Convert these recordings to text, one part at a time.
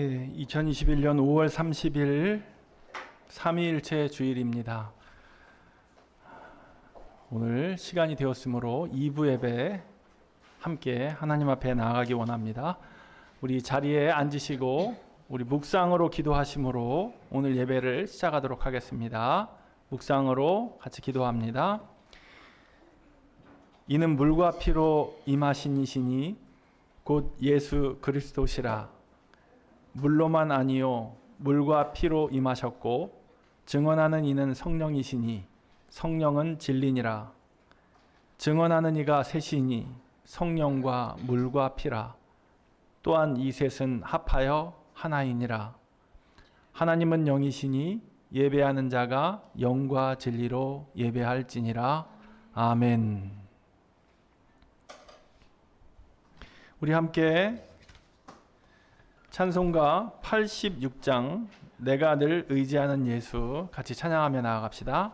2021년 5월 30일 삼위일체 주일입니다. 오늘 시간이 되었으므로 2부 예배 함께 하나님 앞에 나아가기 원합니다. 우리 자리에 앉으시고 우리 묵상으로 기도하심으로 오늘 예배를 시작하도록 하겠습니다. 묵상으로 같이 기도합니다. 이는 물과 피로 임하신 이시니 곧 예수 그리스도시라. 물로만 아니요 물과 피로 임하셨고 증언하는 이는 성령이시니 성령은 진리니라. 증언하는 이가 셋이니 성령과 물과 피라. 또한 이 셋은 합하여 하나이니라. 하나님은 영이시니 예배하는 자가 영과 진리로 예배할지니라. 아멘. 우리 함께 찬송가 86장 내가 늘 의지하는 예수 같이 찬양하며 나아갑시다.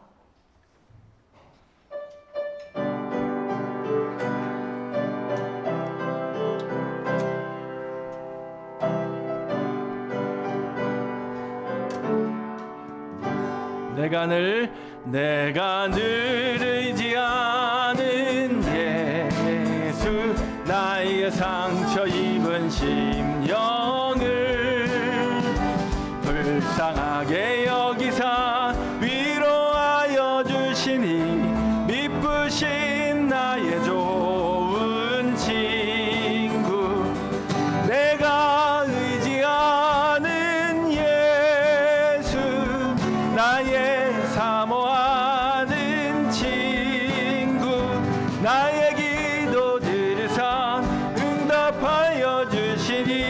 내가 늘 의지하는 예수 나의 상처 입은 심령을 불쌍하게 여기사 위로하여 주시니 미쁘신 나의 좋은 친구 내가 의지하는 예수 나의 사모하는 친구 나의 기도 들으사 응답하여 주시니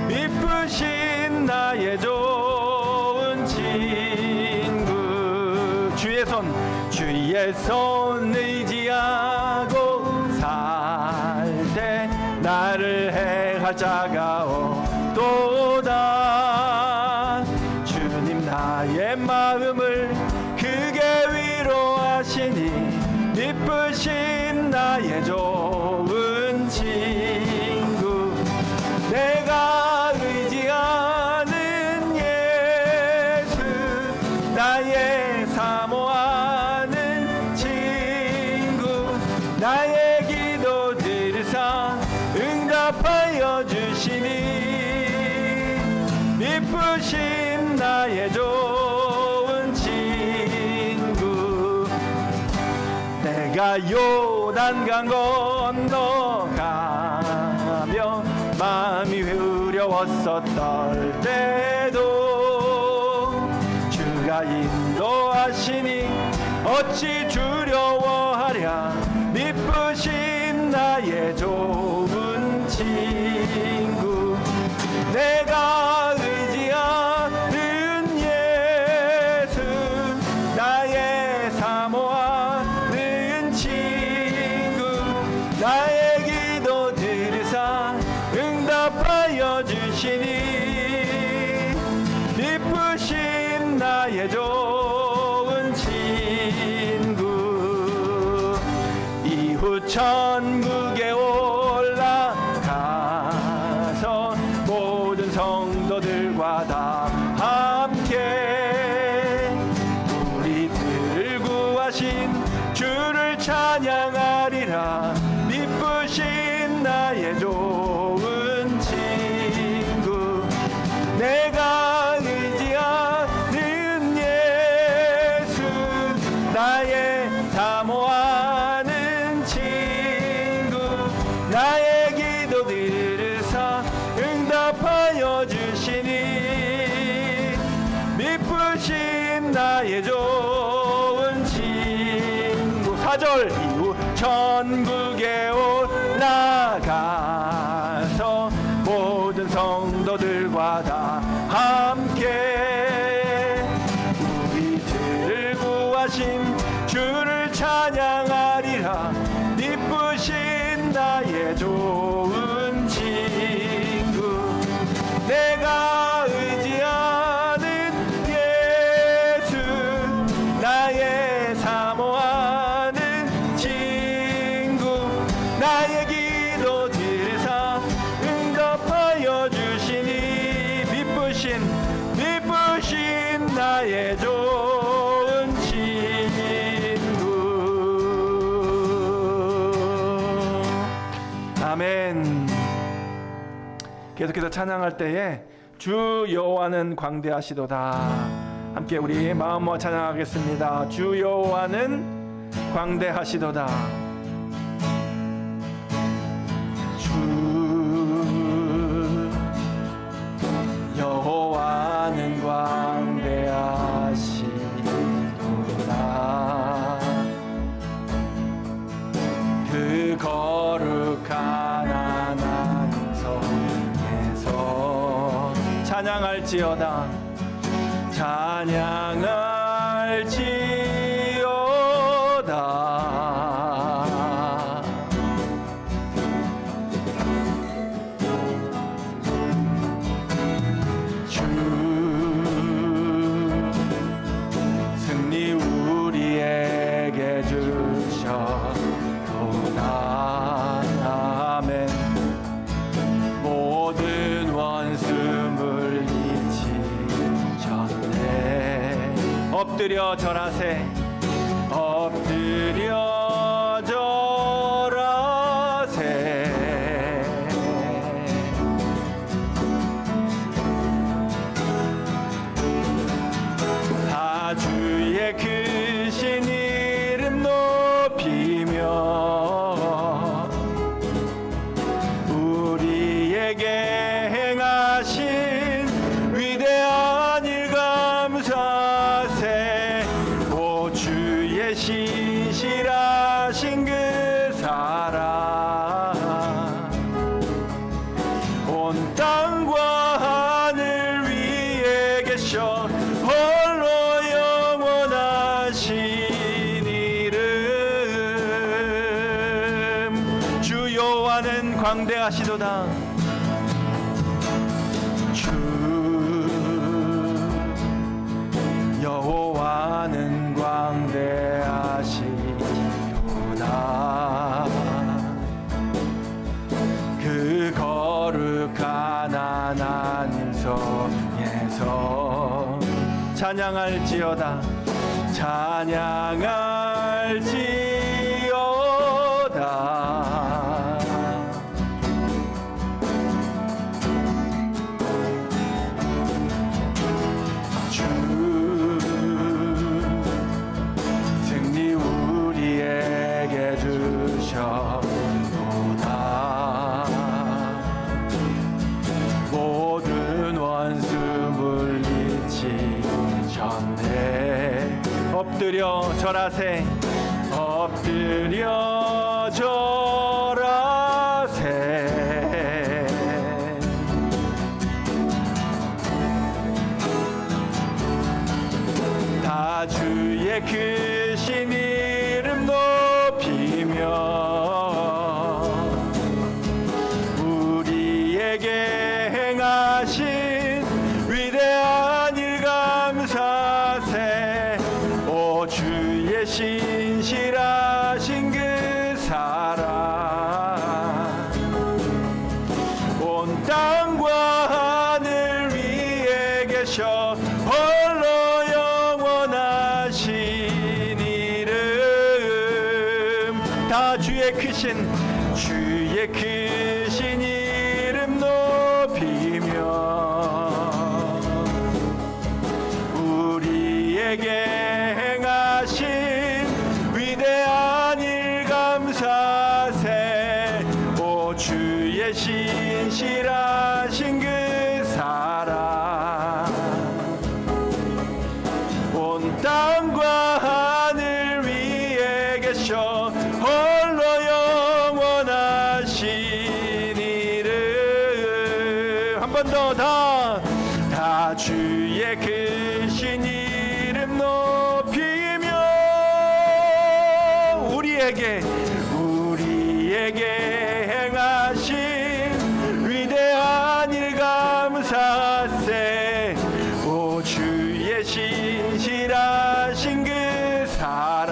미쁘신 나의 좋은 친구 주의 손 의지하고 살 때 나를 해할 자가 없도다. 주님 나의 마음을 크게 위로하시니 미쁘신 나의 좋은 친구 내가 의지하는 예수 나의 사모하는 친구 나의 기도 들으사 응답하여 주시니 미쁘신 나의 좋은 친구 내가 요단강 건너가며 마음이 흐려웠었던 때도 주가 인도하시니 어찌 두려워하랴 미쁘신 나의 좋은 친구 내가 의지하는 예수 나의 사모하는 친구 나의 기도 들으사 응답하여 주시니 미쁘신 나의 좋은 친구 이후 천국에 올라가서 모든 성도들과 다 함께 우리들을 구하신 주를 찬양하리라. 미쁘신 나의 좋은 친구 내가 의지하는 예수 나의 사모하는 친구 나의 기도 들으사 응답하여 주시니 미쁘신 나의 좋은 친구 4절 이후 천국에 올라가서 모든 성도들과 다 함께 우리들을 구하신 주를 찬양하리라. 미쁘신 나의 좋은 친구 내가 의지하는 예수 나의 사모하는 친구 나의 기도 들으사 응답하여 주 나의 좋은 친구. 아멘. 계속해서 찬양할 때에 주 여호와는 광대하시도다. 함께 우리 마음 모아 찬양하겠습니다. 주 여호와는 광대하시도다. 주 여호와는 광대하시도다. 그 거룩한 하나님 성에서 찬양할지어다. 찬양할지어다. 주 승리 우리에게 주셨도다. 아멘. 모든 원수 물리치셨네. 엎드려 절하세. 엎드려 절하세. 다 주의 크신 이름 높이며 우리에게 행하신 위대한 일 감사세. 오 주의 신실하신 그 사랑 온 땅과 하늘 위에 계셔 홀로 영원하신 이름. 주 여호와는 광대하시도다. 주 여호와는 광대하시도다. 그 거룩한 하나님 성에서 찬양할지어다. 찬양할지어다. 주 승리 우리에게 주셨도다. 모든 원수 물리치셨네. 엎드려 절하세. 엎드려 절하세. 다 주의 크신 이름 높이며 우리에게 행하신 위대한 일 감사세. 오 주의 신실하신 그 사랑 온 땅과 하늘 위에 계셔 홀로 영원하신 이름. 다 주의 크신 이름 높이며 우리에게 행하신 위대한 일 감사세. 오 주의 신실하신 그 사랑 온 땅과 하늘 위에 계셔 홀로 영원하신 이름. 한 번 더. 다 주의 크신 이름 높이며 우리에게 행하신 위대한 일 감사세. 오 주의 신실하신 그 사랑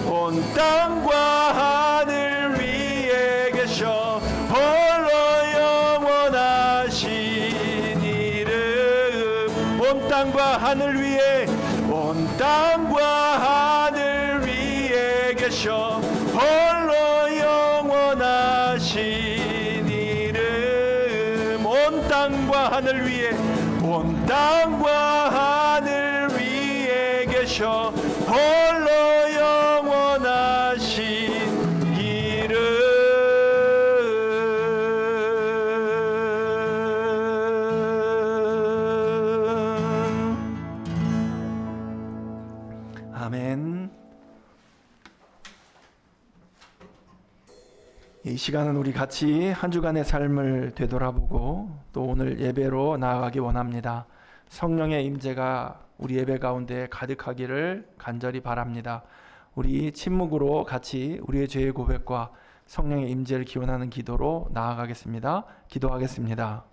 온 땅과 하늘 위에 계셔 홀로 영원하신 이름. 온 땅과 하늘 위에 온 땅과 하늘 위에 계셔 홀로 영원하신 이름 온 땅과 하늘 위에 온 땅과 하늘 위에 계셔 홀로 영원하신 이름 아멘. 이 시간은 우리 같이 한 주간의 삶을 되돌아보고 또 오늘 예배로 나아가기 원합니다. 성령의 임재가 우리 예배 가운데 가득하기를 간절히 바랍니다. 우리 침묵으로 같이 우리의 죄의 고백과 성령의 임재를 기원하는 기도로 나아가겠습니다. 기도하겠습니다.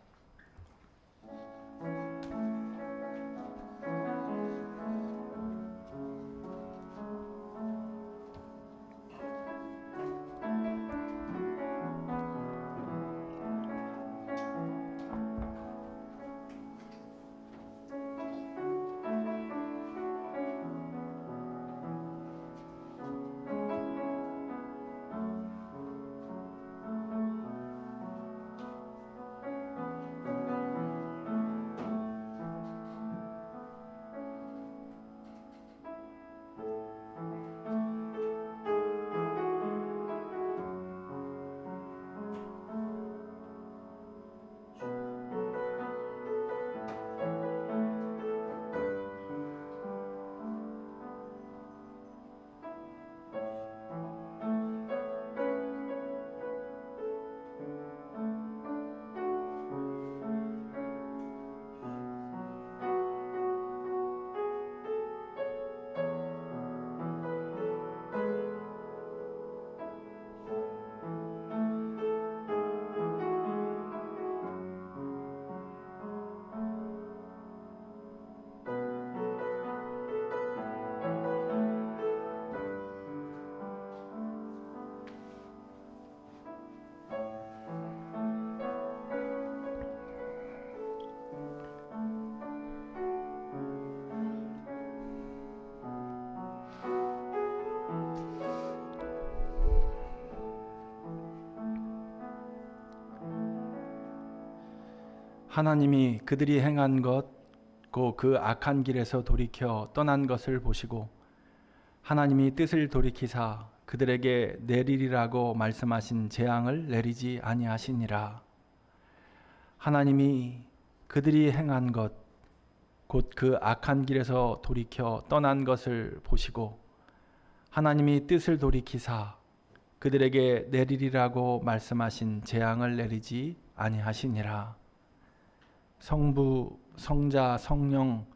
하나님이 그들이 행한 것, 그 악한 길에서 돌이켜 떠난 것을 보시고 하나님이 뜻을 돌이키사 그들에게 내리리라고 말씀하신 재앙을 내리지 아니하시니라. 하나님이 그들이 행한 것, 곧 그 악한 길에서 돌이켜 떠난 것을 보시고 하나님이 뜻을 돌이키사 그들에게 내리리라고 말씀하신 재앙을 내리지 아니하시니라. 성부, 성자, 성령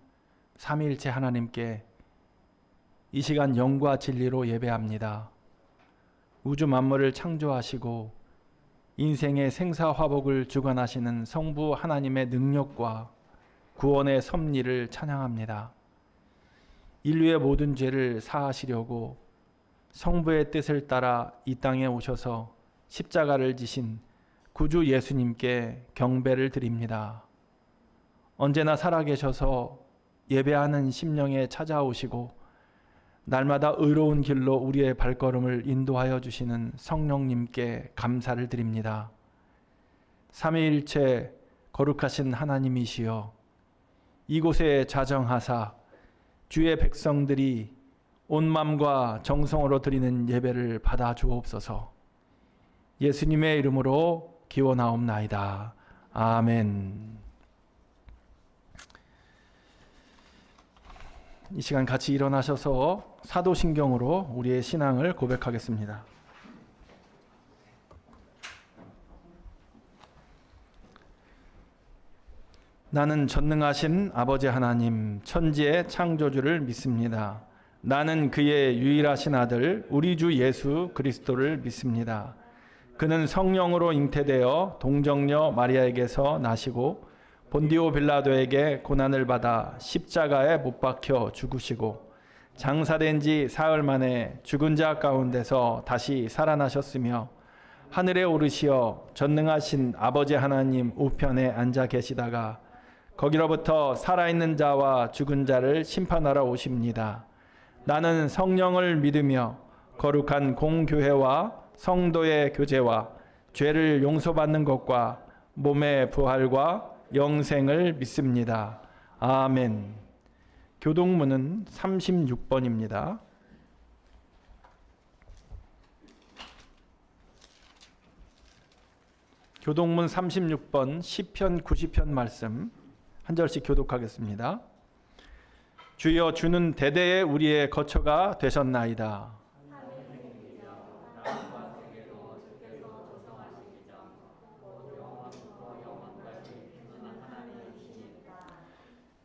삼위일체 하나님께 이 시간 영과 진리로 예배합니다. 우주 만물을 창조하시고 인생의 생사화복을 주관하시는 성부 하나님의 능력과 구원의 섭리를 찬양합니다. 인류의 모든 죄를 사하시려고 성부의 뜻을 따라 이 땅에 오셔서 십자가를 지신 구주 예수님께 경배를 드립니다. 언제나 살아계셔서 예배하는 심령에 찾아오시고 날마다 의로운 길로 우리의 발걸음을 인도하여 주시는 성령님께 감사를 드립니다. 삼위일체 거룩하신 하나님이시여 이곳에 자정하사 주의 백성들이 온 마음과 정성으로 드리는 예배를 받아 주옵소서. 예수님의 이름으로 기원하옵나이다. 아멘. 이 시간 같이 일어나셔서 사도신경으로 우리의 신앙을 고백하겠습니다. 나는 전능하신 아버지 하나님 천지의 창조주를 믿습니다. 나는 그의 유일하신 아들 우리 주 예수 그리스도를 믿습니다. 그는 성령으로 잉태되어 동정녀 마리아에게서 나시고 본디오 빌라도에게 고난을 받아 십자가에 못 박혀 죽으시고 장사된 지 사흘 만에 죽은 자 가운데서 다시 살아나셨으며 하늘에 오르시어 전능하신 아버지 하나님 우편에 앉아 계시다가 거기로부터 살아있는 자와 죽은 자를 심판하러 오십니다. 나는 성령을 믿으며 거룩한 공교회와 성도의 교제와 죄를 용서받는 것과 몸의 부활과 영생을 믿습니다. 아멘. 교동문은 36번입니다. 교동문 36번 시편 90편 말씀 한 절씩 교독하겠습니다. 주여, 주는 대대에 우리의 거처가 되셨나이다.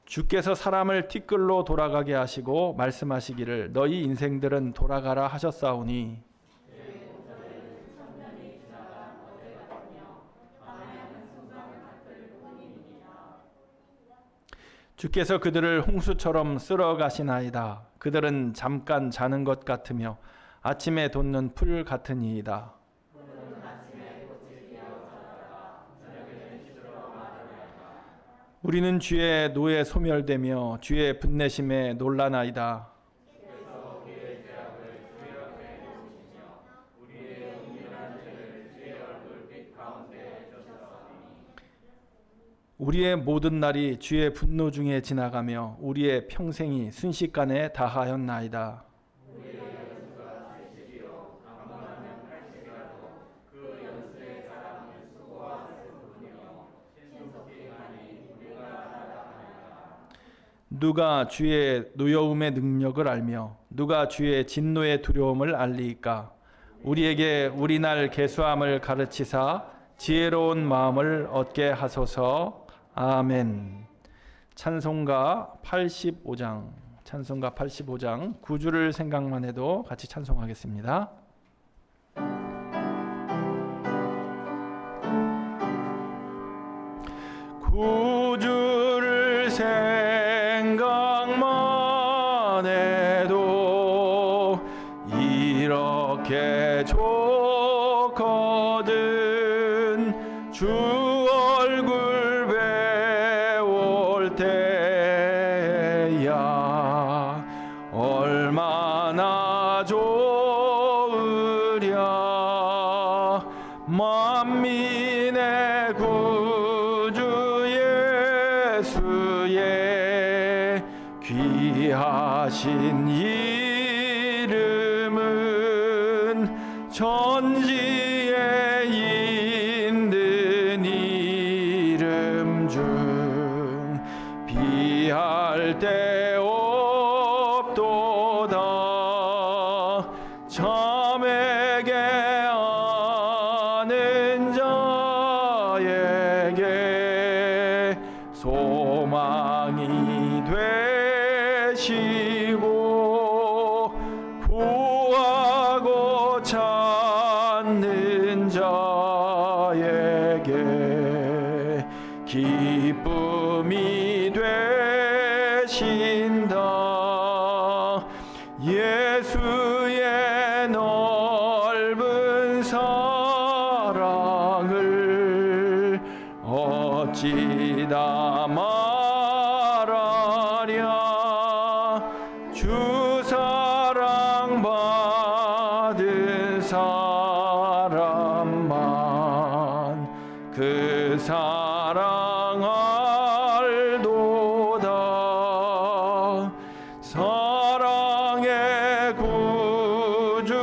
주께서 사람을 티끌로 돌아가게 하시고 말씀하시기를 너희 인생들은 돌아가라 하셨사오니 주께서 그들을 홍수처럼 쓸어 가시나이다. 그들은 잠깐 자는 것 같으며 아침에 돋는 풀 같으니이다. 우리는 주의 노에 소멸되며 주의 분내심에 놀라나이다. 우리의 모든 날이 주의 분노 중에 지나가며 우리의 평생이 순식간에 다하였나이다. 누가 주의 노여움의 능력을 알며 누가 주의 진노의 두려움을 알리이까? 우리에게 우리 날 계수함을 가르치사 지혜로운 마음을 얻게 하소서. 아멘. 찬송가 85장 9주를 생각만 해도 같이 찬송하겠습니다. 구주를 생각만 해도 이렇게 좋거든. 주 얼굴 배울 때야 얼마나 좋으랴. 만민의 구주 예수의 귀하신 이름은 천지에 있는 이름 중 비할 데 없도다. 참에게 아는 자에게 소망이 되시고 구하고 찾는 자에게 기쁨이 되신다. 예수의 넓은 사랑을 어찌다 말하랴. 주 사랑 받은 사람만 그 사랑 알도다. 사랑의 구주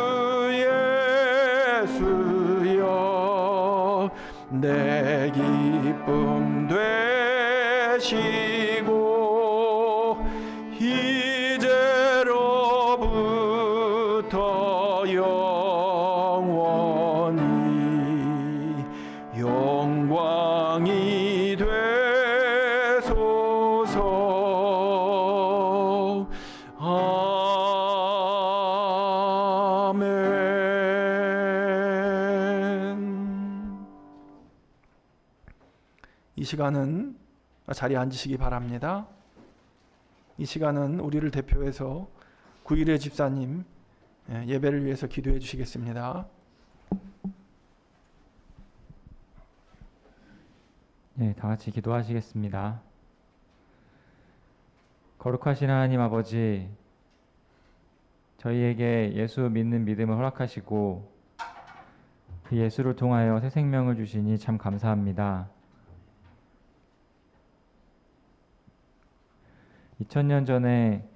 예수여 내 기쁨 되시고 이제로부터 영원히 영광이 되소서. 아멘. 이 시간은 자리에 앉으시기 바랍니다. 이 시간은 우리를 대표해서 구일의 집사님 예배를 위해서 기도해 주시겠습니다. 네, 다 같이 기도하시겠습니다. 거룩하신 하나님 아버지, 저희에게 예수 믿는 믿음을 허락하시고 그 예수를 통하여 새 생명을 주시니 참 감사합니다. 2000년 전에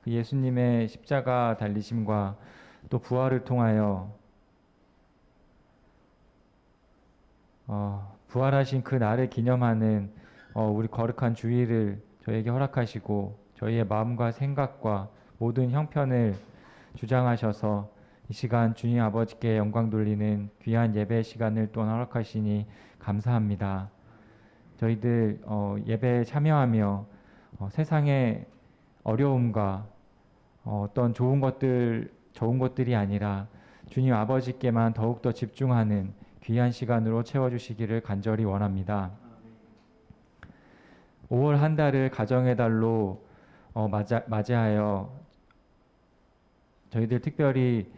그 예수님의 십자가 달리심과 또 부활을 통하여 부활하신 그 날을 기념하는 우리 거룩한 주일을 저희에게 허락하시고 저희의 마음과 생각과 모든 형편을 주장하셔서 이 시간 주님 아버지께 영광 돌리는 귀한 예배 시간을 또한 허락하시니 감사합니다. 저희들 예배에 참여하며 세상의 어려움과 어떤 좋은 것들이 아니라 주님 아버지께만 더욱더 집중하는 귀한 시간으로 채워주시기를 간절히 원합니다. 5월 한 달을 가정의 달로 맞이하여 저희들 특별히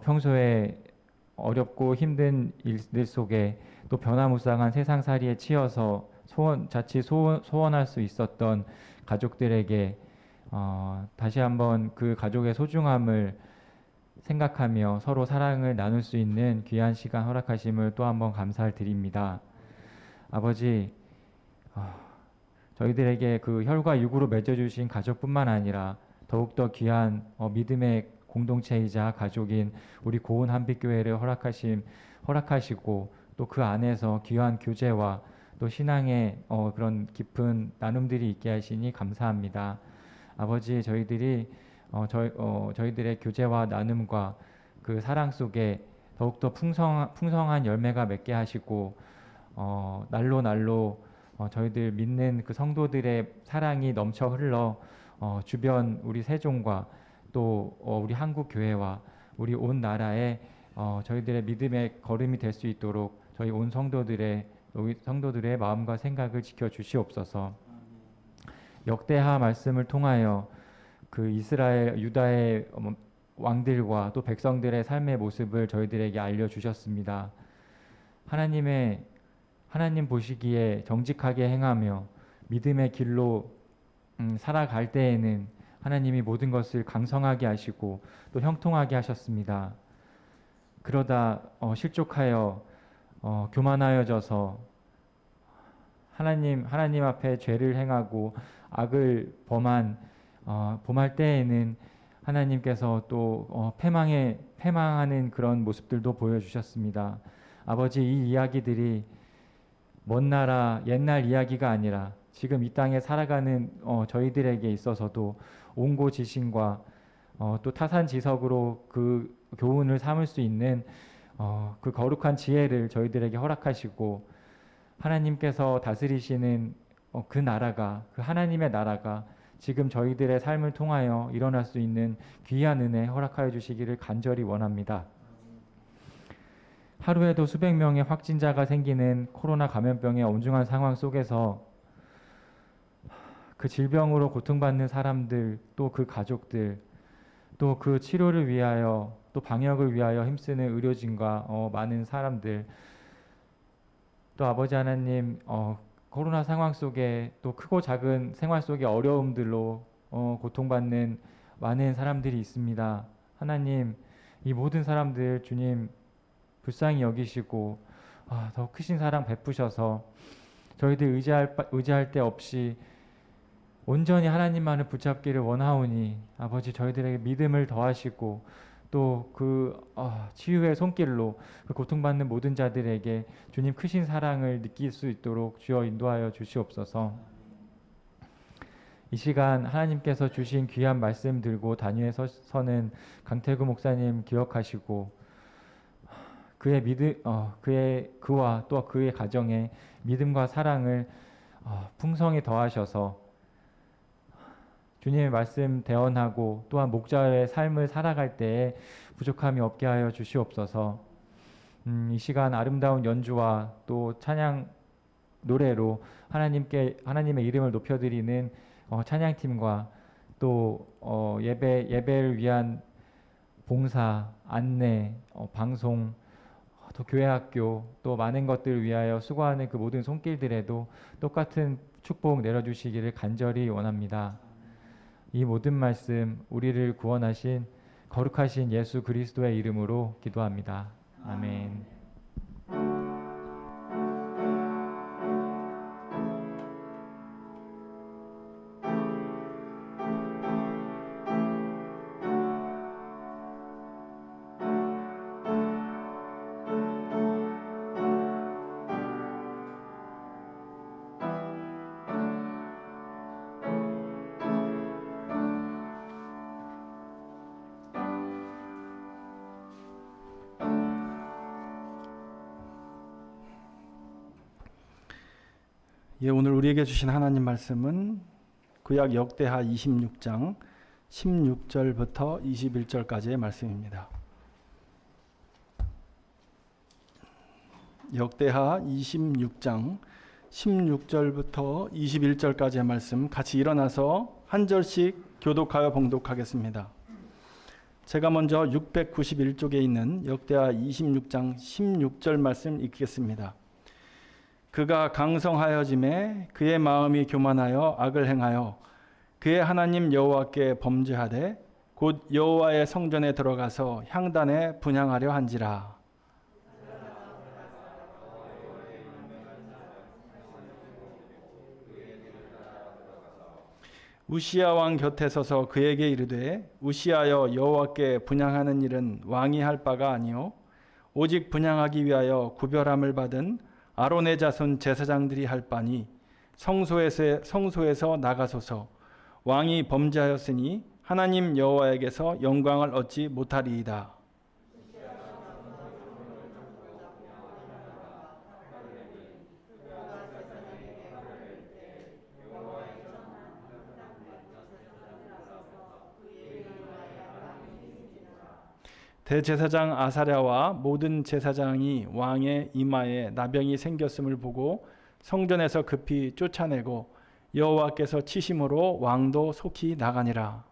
평소에 어렵고 힘든 일들 속에 또 변화무쌍한 세상살이에 치여서 자칫 소원할 수 있었던 가족들에게 다시 한번 그 가족의 소중함을 생각하며 서로 사랑을 나눌 수 있는 귀한 시간 허락하심을 또 한번 감사를 드립니다. 아버지, 저희들에게 그 혈과 육으로 맺어주신 가족뿐만 아니라 더욱더 귀한 믿음의 공동체이자 가족인 우리 고운 한빛교회를 허락하시고 또 그 안에서 귀한 교제와 또 신앙의 그런 깊은 나눔들이 있게 하시니 감사합니다. 아버지, 저희들이 저희들의 교제와 나눔과 그 사랑 속에 더욱더 풍성한 열매가 맺게 하시고 날로 저희들 믿는 그 성도들의 사랑이 넘쳐 흘러 주변 우리 세종과 또 우리 한국 교회와 우리 온 나라에 저희들의 믿음의 걸음이 될 수 있도록 저희 온 성도들의 마음과 생각을 지켜 주시옵소서. 역대하 말씀을 통하여 그 이스라엘 유다의 왕들과 또 백성들의 삶의 모습을 저희들에게 알려 주셨습니다. 하나님 보시기에 정직하게 행하며 믿음의 길로 살아갈 때에는 하나님이 모든 것을 강성하게 하시고 또 형통하게 하셨습니다. 그러다 실족하여 교만하여져서 하나님 앞에 죄를 행하고 악을 범할 때에는 하나님께서 또 패망하는 그런 모습들도 보여주셨습니다. 아버지, 이 이야기들이 먼 나라 옛날 이야기가 아니라 지금 이 땅에 살아가는 저희들에게 있어서도 온고지신과 또 타산지석으로 그 교훈을 삼을 수 있는 그 거룩한 지혜를 저희들에게 허락하시고 하나님께서 다스리시는 그 나라가, 그 하나님의 나라가 지금 저희들의 삶을 통하여 일어날 수 있는 귀한 은혜 허락하여 주시기를 간절히 원합니다. 하루에도 수백 명의 확진자가 생기는 코로나 감염병의 엄중한 상황 속에서 그 질병으로 고통받는 사람들, 또 그 가족들, 또 그 치료를 위하여 또 방역을 위하여 힘쓰는 의료진과 많은 사람들, 또 아버지 하나님, 코로나 상황 속에 또 크고 작은 생활 속의 어려움들로 고통받는 많은 사람들이 있습니다. 하나님, 이 모든 사람들 주님 불쌍히 여기시고 더 크신 사랑 베푸셔서 저희들 의지할 데 없이 온전히 하나님만을 붙잡기를 원하오니 아버지, 저희들에게 믿음을 더하시고 또 그 치유의 손길로 그 고통받는 모든 자들에게 주님 크신 사랑을 느낄 수 있도록 주여 인도하여 주시옵소서. 이 시간 하나님께서 주신 귀한 말씀 들고 단위에 서는 강태구 목사님 기억하시고 그와 또 그의 가정에 믿음과 사랑을 풍성히 더하셔서 주님의 말씀 대언하고 또한 목자의 삶을 살아갈 때에 부족함이 없게 하여 주시옵소서. 이 시간 아름다운 연주와 또 찬양 노래로 하나님의 이름을 높여드리는 찬양팀과 또 예배를 위한 봉사, 안내, 방송, 또 교회 학교, 또 많은 것들을 위하여 수고하는 그 모든 손길들에도 똑같은 축복 내려주시기를 간절히 원합니다. 이 모든 말씀 우리를 구원하신 거룩하신 예수 그리스도의 이름으로 기도합니다. 아멘. 예, 오늘 우리에게 주신 하나님 말씀은 구약 역대하 26장 16절부터 21절까지의 말씀입니다. 역대하 26장 16절부터 21절까지의 말씀 같이 일어나서 한 절씩 교독하여 봉독하겠습니다. 제가 먼저 691쪽에 있는 역대하 26장 16절 말씀 읽겠습니다. 그가 강성하여짐에 그의 마음이 교만하여 악을 행하여 그의 하나님 여호와께 범죄하되 곧 여호와의 성전에 들어가서 향단에 분향하려 한지라. 우시야 왕 곁에 서서 그에게 이르되 우시하여 여호와께 분향하는 일은 왕이 할 바가 아니요 오직 분향하기 위하여 구별함을 받은 아론의 자손 제사장들이 할 바니 성소에서 나가소서. 왕이 범죄하였으니 하나님 여호와에게서 영광을 얻지 못하리이다. 대제사장 아사랴와 모든 제사장이 왕의 이마에 나병이 생겼음을 보고 성전에서 급히 쫓아내고 여호와께서 치심으로 왕도 속히 나가니라.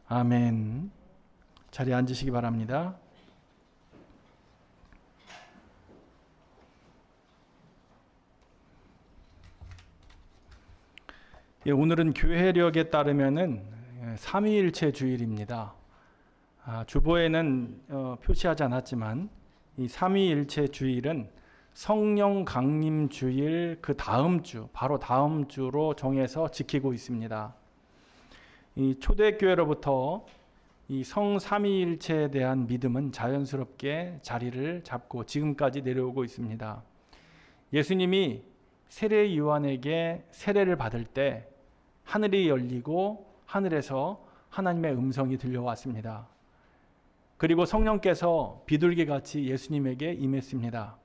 아멘. 자리에 앉으시기 바랍니다. 예, 오늘은 교회력에 따르면은 삼위일체 주일입니다. 주보에는 표시하지 않았지만 이 삼위일체 주일은 성령 강림 주일 그 다음 주, 바로 다음 주로 정해서 지키고 있습니다. 이 초대교회로부터 이 성삼위일체에 대한 믿음은 자연스럽게 자리를 잡고 지금까지 내려오고 있습니다. 예수님이 세례 요한에게 세례를 받을 때 하늘이 열리고 하늘에서 하나님의 음성이 들려왔습니다. 그리고 성령께서 비둘기같이 예수님에게 임했습니다.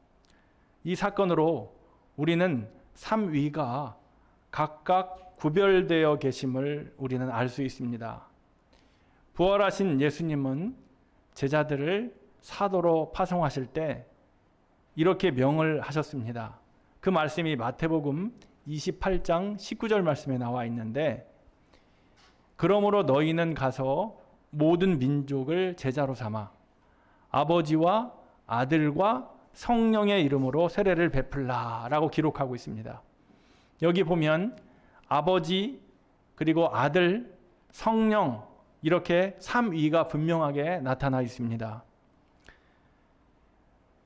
이 사건으로 우리는 삼위가 각각 구별되어 계심을 우리는 알 수 있습니다. 부활하신 예수님은 제자들을 사도로 파송하실 때 이렇게 명을 하셨습니다. 그 말씀이 마태복음 28장 19절 말씀에 나와 있는데, 그러므로 너희는 가서 모든 민족을 제자로 삼아 아버지와 아들과 성령의 이름으로 세례를 베풀라라고 기록하고 있습니다. 여기 보면 아버지 그리고 아들, 성령 이렇게 삼위가 분명하게 나타나 있습니다.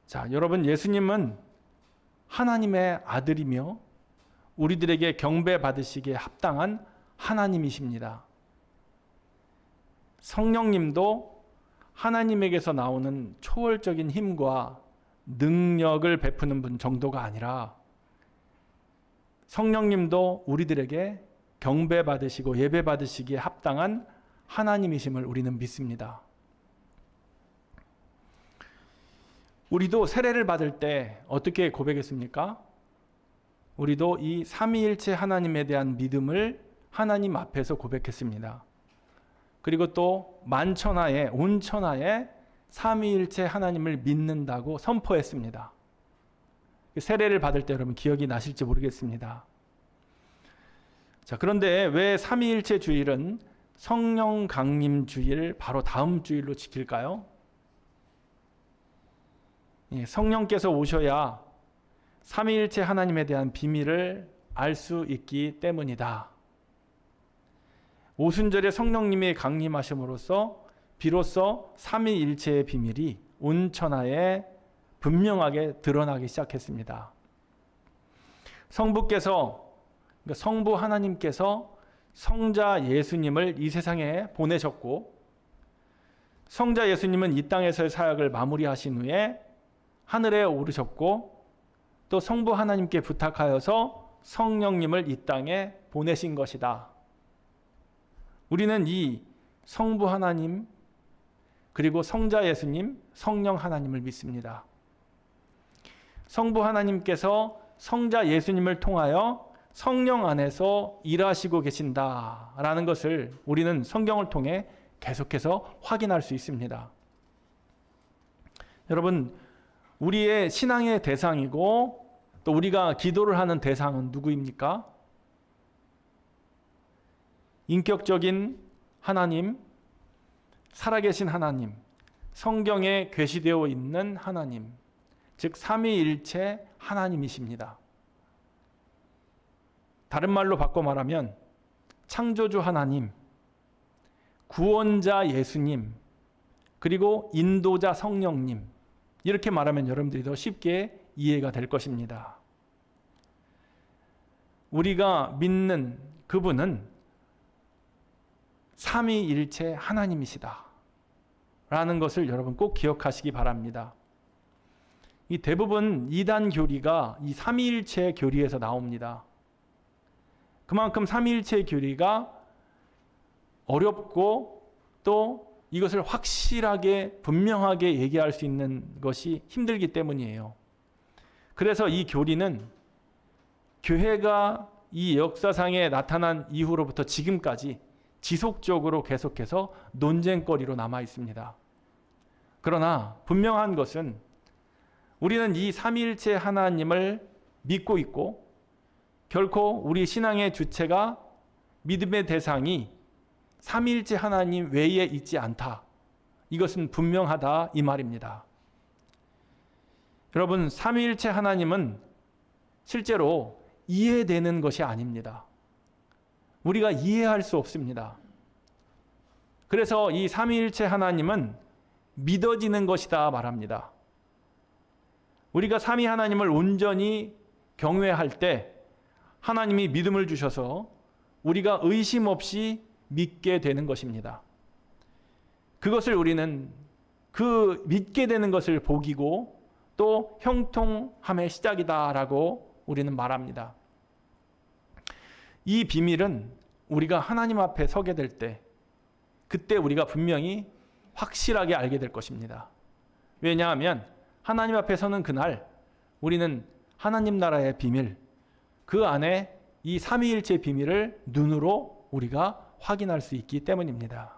자, 여러분, 예수님은 하나님의 아들이며 우리들에게 경배 받으시기에 합당한 하나님이십니다. 성령님도 하나님에게서 나오는 초월적인 힘과 능력을 베푸는 분 정도가 아니라 성령님도 우리들에게 경배 받으시고 예배 받으시기에 합당한 하나님이심을 우리는 믿습니다. 우리도 세례를 받을 때 어떻게 고백했습니까? 우리도 이 삼위일체 하나님에 대한 믿음을 하나님 앞에서 고백했습니다. 그리고 또 만천하에, 온천하에 삼위일체 하나님을 믿는다고 선포했습니다. 세례를 받을 때 여러분 기억이 나실지 모르겠습니다. 자, 그런데 왜 삼위일체 주일은 성령 강림 주일 바로 다음 주일로 지킬까요? 예, 성령께서 오셔야 삼위일체 하나님에 대한 비밀을 알 수 있기 때문이다. 오순절에 성령님이 강림하심으로써 비로소 삼위일체의 비밀이 온 천하에 분명하게 드러나기 시작했습니다. 성부께서, 그러니까 성부 하나님께서 성자 예수님을 이 세상에 보내셨고, 성자 예수님은 이 땅에서의 사역을 마무리하신 후에 하늘에 오르셨고, 또 성부 하나님께 부탁하여서 성령님을 이 땅에 보내신 것이다. 우리는 이 성부 하나님, 그리고 성자 예수님, 성령 하나님을 믿습니다. 성부 하나님께서 성자 예수님을 통하여 성령 안에서 일하시고 계신다라는 것을 우리는 성경을 통해 계속해서 확인할 수 있습니다. 여러분, 우리의 신앙의 대상이고 또 우리가 기도를 하는 대상은 누구입니까? 인격적인 하나님, 살아계신 하나님, 성경에 계시되어 있는 하나님, 즉 삼위일체 하나님이십니다. 다른 말로 바꿔 말하면 창조주 하나님, 구원자 예수님, 그리고 인도자 성령님, 이렇게 말하면 여러분들이 더 쉽게 이해가 될 것입니다. 우리가 믿는 그분은 삼위일체 하나님이시다 라는 것을 여러분 꼭 기억하시기 바랍니다. 이 대부분 이단 교리가 이 삼위일체 교리에서 나옵니다. 그만큼 삼위일체 교리가 어렵고 또 이것을 확실하게 분명하게 얘기할 수 있는 것이 힘들기 때문이에요. 그래서 이 교리는 교회가 이 역사상에 나타난 이후로부터 지금까지 지속적으로 계속해서 논쟁거리로 남아 있습니다. 그러나 분명한 것은 우리는 이 삼위일체 하나님을 믿고 있고 결코 우리 신앙의 주체가 믿음의 대상이 삼위일체 하나님 외에 있지 않다. 이것은 분명하다 이 말입니다. 여러분, 삼위일체 하나님은 실제로 이해되는 것이 아닙니다. 우리가 이해할 수 없습니다. 그래서 이 삼위일체 하나님은 믿어지는 것이다 말합니다. 우리가 삼위 하나님을 온전히 경외할 때 하나님이 믿음을 주셔서 우리가 의심 없이 믿게 되는 것입니다. 그것을 우리는 그 믿게 되는 것을 복이고 또 형통함의 시작이다라고 우리는 말합니다. 이 비밀은 우리가 하나님 앞에 서게 될 때 그때 우리가 분명히 확실하게 알게 될 것입니다. 왜냐하면 하나님 앞에 서는 그날 우리는 하나님 나라의 비밀, 그 안에 이 삼위일체 비밀을 눈으로 우리가 확인할 수 있기 때문입니다.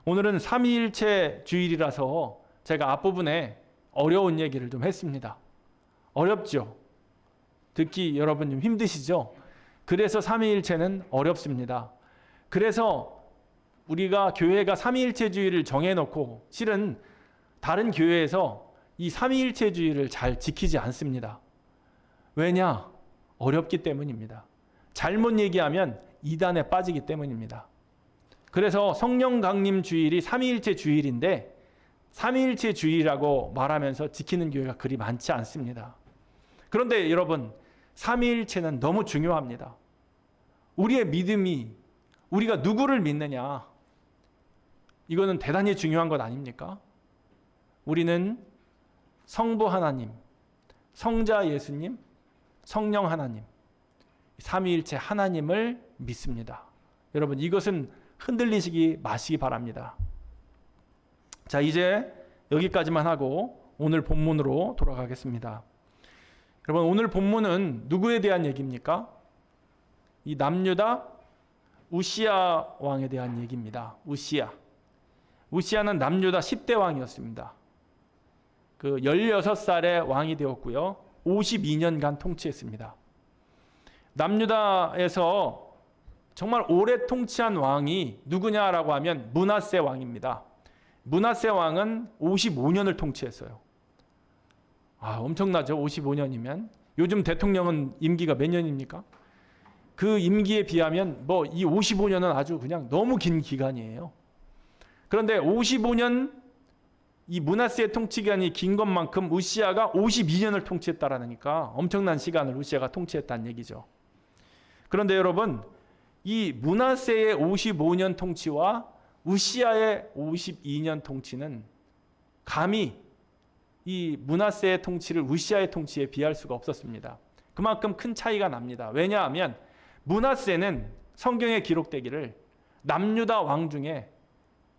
오늘은 삼위일체 주일이라서 제가 앞부분에 어려운 얘기를 좀 했습니다. 어렵죠? 듣기 여러분 좀 힘드시죠? 그래서 삼위일체는 어렵습니다. 그래서 우리가 교회가 삼위일체주의를 정해놓고 실은 다른 교회에서 이 삼위일체주의를 잘 지키지 않습니다. 왜냐? 어렵기 때문입니다. 잘못 얘기하면 이단에 빠지기 때문입니다. 그래서 성령 강림 주일이 삼위일체 주일인데 삼위일체 주일이라고 말하면서 지키는 교회가 그리 많지 않습니다. 그런데 여러분, 삼위일체는 너무 중요합니다. 우리의 믿음이 우리가 누구를 믿느냐, 이거는 대단히 중요한 것 아닙니까? 우리는 성부 하나님, 성자 예수님, 성령 하나님, 삼위일체 하나님을 믿습니다. 여러분, 이것은 흔들리시기 마시기 바랍니다. 자, 이제 여기까지만 하고 오늘 본문으로 돌아가겠습니다. 여러분, 오늘 본문은 누구에 대한 얘기입니까? 이 남유다 우시야 왕에 대한 얘기입니다. 우시야는 남유다 10대 왕이었습니다. 그 16살에 왕이 되었고요. 52년간 통치했습니다. 남유다에서 정말 오래 통치한 왕이 누구냐라고 하면 므낫세 왕입니다. 므낫세 왕은 55년을 통치했어요. 엄청나죠? 55년이면. 요즘 대통령은 임기가 몇 년입니까? 그 임기에 비하면 이 55년은 아주 그냥 너무 긴 기간이에요. 그런데 55년 이 므낫세의 통치 기간이 긴 것만큼 우시아가 52년을 통치했다라니까 엄청난 시간을 우시아가 통치했다는 얘기죠. 그런데 여러분, 이 므낫세의 55년 통치와 우시아의 52년 통치는 감히 이 므낫세의 통치를 우시아의 통치에 비할 수가 없었습니다. 그만큼 큰 차이가 납니다. 왜냐하면 므낫세는 성경에 기록되기를 남유다 왕 중에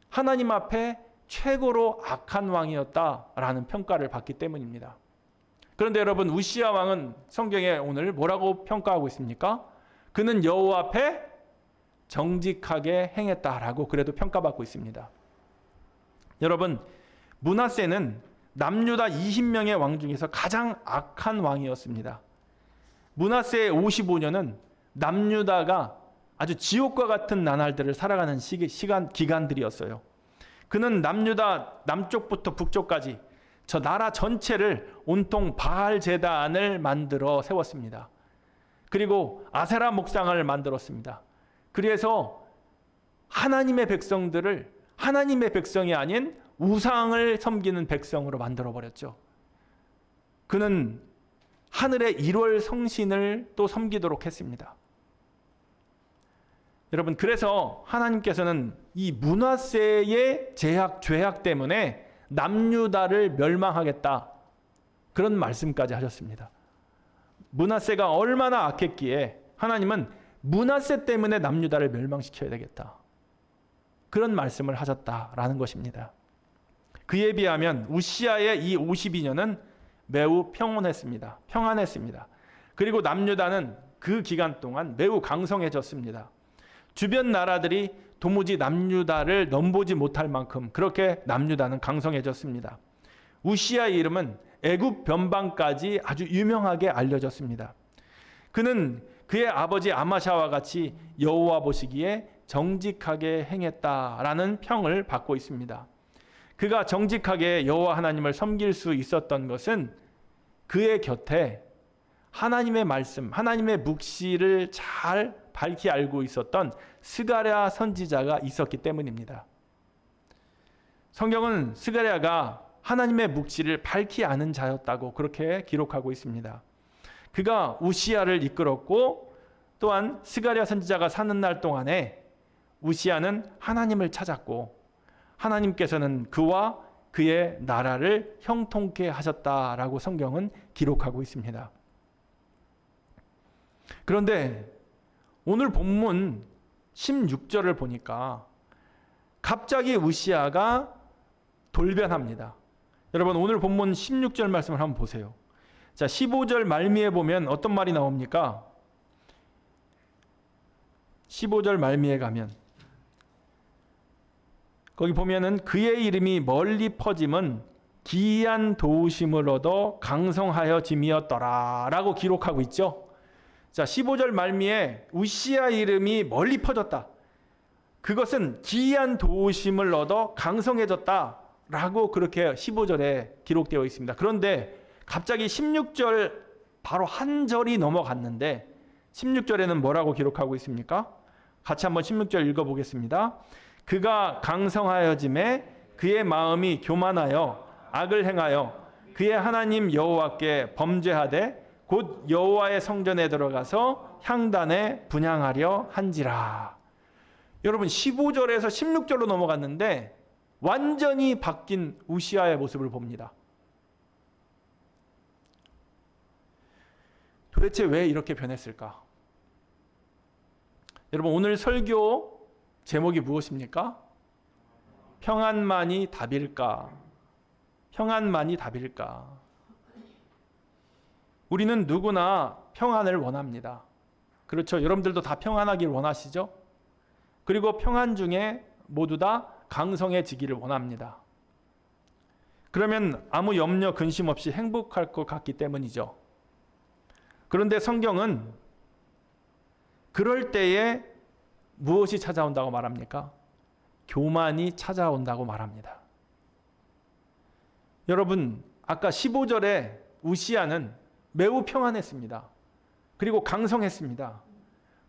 하나님 앞에 최고로 악한 왕이었다라는 평가를 받기 때문입니다. 그런데 여러분, 우시아 왕은 성경에 오늘 뭐라고 평가하고 있습니까? 그는 여호와 앞에 정직하게 행했다라고 그래도 평가받고 있습니다. 여러분, 므낫세는 남유다 20명의 왕 중에서 가장 악한 왕이었습니다. 므낫세의 55년은 남유다가 아주 지옥과 같은 나날들을 살아가는 기간들이었어요. 그는 남유다 남쪽부터 북쪽까지 저 나라 전체를 온통 바알 제단을 만들어 세웠습니다. 그리고 아세라 목상을 만들었습니다. 그래서 하나님의 백성들을 하나님의 백성이 아닌 우상을 섬기는 백성으로 만들어 버렸죠. 그는 하늘의 1월 성신을 또 섬기도록 했습니다. 여러분, 그래서 하나님께서는 이 므낫세의 죄악 때문에 남유다를 멸망하겠다, 그런 말씀까지 하셨습니다. 므낫세가 얼마나 악했기에 하나님은 므낫세 때문에 남유다를 멸망시켜야 되겠다, 그런 말씀을 하셨다라는 것입니다. 그에 비하면 우시아의 이 52년은 매우 평온했습니다. 평안했습니다. 그리고 남유다는 그 기간 동안 매우 강성해졌습니다. 주변 나라들이 도무지 남유다를 넘보지 못할 만큼 그렇게 남유다는 강성해졌습니다. 우시아의 이름은 애굽 변방까지 아주 유명하게 알려졌습니다. 그는 그의 아버지 아마샤와 같이 여호와 보시기에 정직하게 행했다라는 평을 받고 있습니다. 그가 정직하게 여호와 하나님을 섬길 수 있었던 것은 그의 곁에 하나님의 말씀, 하나님의 묵시를 잘 밝히 알고 있었던 스가랴 선지자가 있었기 때문입니다. 성경은 스가랴가 하나님의 묵시를 밝히 아는 자였다고 그렇게 기록하고 있습니다. 그가 우시아를 이끌었고, 또한 스가랴 선지자가 사는 날 동안에 우시아는 하나님을 찾았고, 하나님께서는 그와 그의 나라를 형통케 하셨다라고 성경은 기록하고 있습니다. 그런데 오늘 본문 16절을 보니까 갑자기 우시아가 돌변합니다. 여러분, 오늘 본문 16절 말씀을 한번 보세요. 자, 15절 말미에 보면 어떤 말이 나옵니까? 15절 말미에 가면 거기 보면은 그의 이름이 멀리 퍼짐은 기이한 도우심을 얻어 강성하여 짐이었더라 라고 기록하고 있죠. 자, 15절 말미에 우시아 이름이 멀리 퍼졌다, 그것은 기이한 도우심을 얻어 강성해졌다 라고 그렇게 15절에 기록되어 있습니다. 그런데 갑자기 16절 바로 한 절이 넘어갔는데 16절에는 뭐라고 기록하고 있습니까? 같이 한번 16절 읽어보겠습니다. 그가 강성하여짐에 그의 마음이 교만하여 악을 행하여 그의 하나님 여호와께 범죄하되 곧 여호와의 성전에 들어가서 향단에 분향하려 한지라. 여러분, 15절에서 16절로 넘어갔는데 완전히 바뀐 우시아의 모습을 봅니다. 도대체 왜 이렇게 변했을까? 여러분, 오늘 설교 제목이 무엇입니까? 평안만이 답일까? 평안만이 답일까? 우리는 누구나 평안을 원합니다. 그렇죠? 여러분들도 다 평안하길 원하시죠? 그리고 평안 중에 모두 다 강성해지기를 원합니다. 그러면 아무 염려 근심 없이 행복할 것 같기 때문이죠. 그런데 성경은 그럴 때에 무엇이 찾아온다고 말합니까? 교만이 찾아온다고 말합니다. 여러분, 아까 15절에 우시야는 매우 평안했습니다. 그리고 강성했습니다.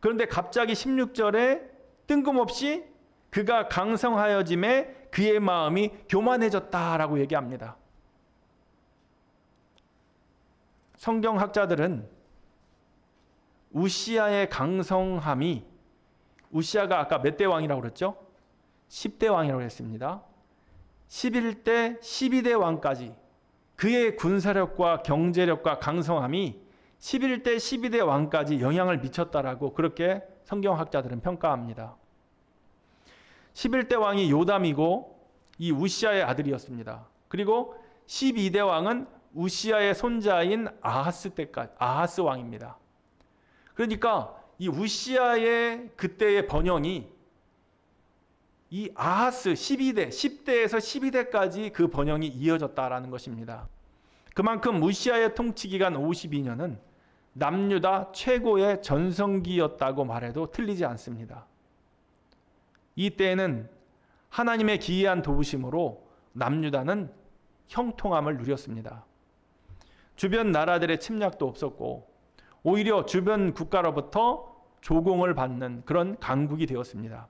그런데 갑자기 16절에 뜬금없이 그가 강성하여짐에 그의 마음이 교만해졌다라고 얘기합니다. 성경학자들은 우시야의 강성함이, 우시야가 아까 몇 대 왕이라고 그랬죠? 10대 왕이라고 했습니다. 11대, 12대 왕까지 그의 군사력과 경제력과 강성함이 11대, 12대 왕까지 영향을 미쳤다라고 그렇게 성경학자들은 평가합니다. 11대 왕이 요담이고 이 우시야의 아들이었습니다. 그리고 12대 왕은 우시야의 손자인 아하스 왕입니다. 그러니까 이 우시야의 그때의 번영이 이 아하스 12대, 10대에서 12대까지 그 번영이 이어졌다라는 것입니다. 그만큼 우시야의 통치 기간 52년은 남유다 최고의 전성기였다고 말해도 틀리지 않습니다. 이때에는 하나님의 기이한 도우심으로 남유다는 형통함을 누렸습니다. 주변 나라들의 침략도 없었고 오히려 주변 국가로부터 조공을 받는 그런 강국이 되었습니다.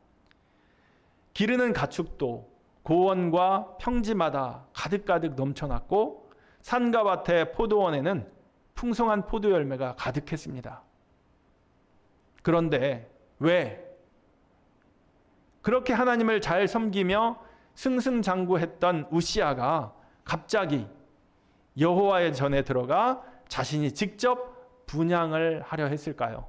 기르는 가축도 고원과 평지마다 가득가득 넘쳐났고 산과 밭의 포도원에는 풍성한 포도 열매가 가득했습니다. 그런데 왜 그렇게 하나님을 잘 섬기며 승승장구했던 우시야가 갑자기 여호와의 전에 들어가 자신이 직접 분향을 하려 했을까요?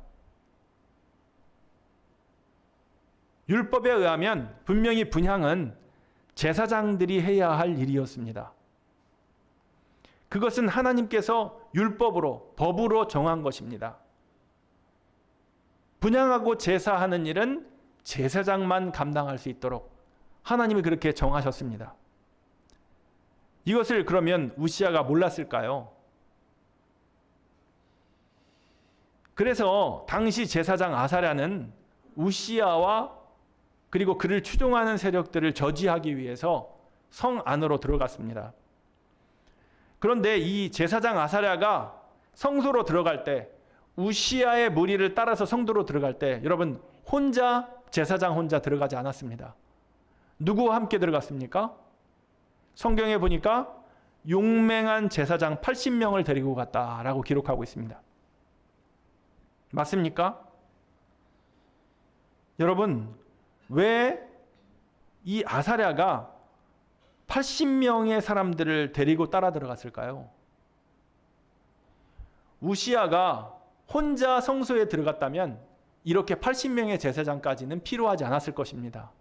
율법에 의하면 분명히 분향은 제사장들이 해야 할 일이었습니다. 그것은 하나님께서 율법으로, 법으로 정한 것입니다. 분향하고 제사하는 일은 제사장만 감당할 수 있도록 하나님이 그렇게 정하셨습니다. 이것을 그러면 우시야가 몰랐을까요? 그래서 당시 제사장 아사랴는 우시야와 그리고 그를 추종하는 세력들을 저지하기 위해서 성 안으로 들어갔습니다. 그런데 이 제사장 아사랴가 성소로 들어갈 때, 우시야의 무리를 따라서 성도로 들어갈 때 여러분 혼자, 제사장 혼자 들어가지 않았습니다. 누구와 함께 들어갔습니까? 성경에 보니까 용맹한 제사장 80명을 데리고 갔다라고 기록하고 있습니다. 맞습니까? 여러분, 왜 이 아사랴가 80명의 사람들을 데리고 따라 들어갔을까요? 우시야가 혼자 성소에 들어갔다면 이렇게 80명의 제사장까지는 필요하지 않았을 것입니다.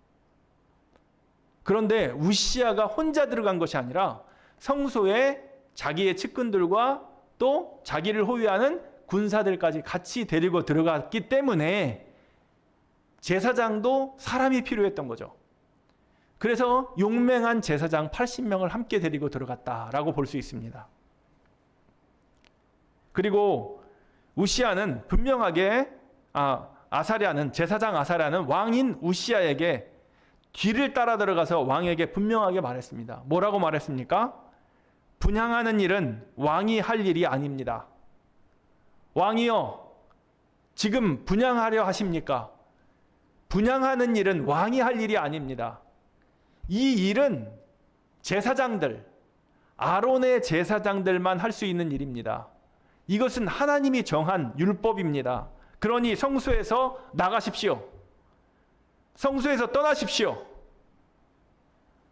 그런데 우시야가 혼자 들어간 것이 아니라 성소에 자기의 측근들과 또 자기를 호위하는 군사들까지 같이 데리고 들어갔기 때문에 제사장도 사람이 필요했던 거죠. 그래서 용맹한 제사장 80명을 함께 데리고 들어갔다라고 볼 수 있습니다. 그리고 우시야는 분명하게 제사장 아사랴는 왕인 우시야에게 뒤를 따라 들어가서 왕에게 분명하게 말했습니다. 뭐라고 말했습니까? 분향하는 일은 왕이 할 일이 아닙니다. 왕이여, 지금 분향하려 하십니까? 분향하는 일은 왕이 할 일이 아닙니다. 이 일은 제사장들, 아론의 제사장들만 할 수 있는 일입니다. 이것은 하나님이 정한 율법입니다. 그러니 성소에서 나가십시오. 성소에서 떠나십시오.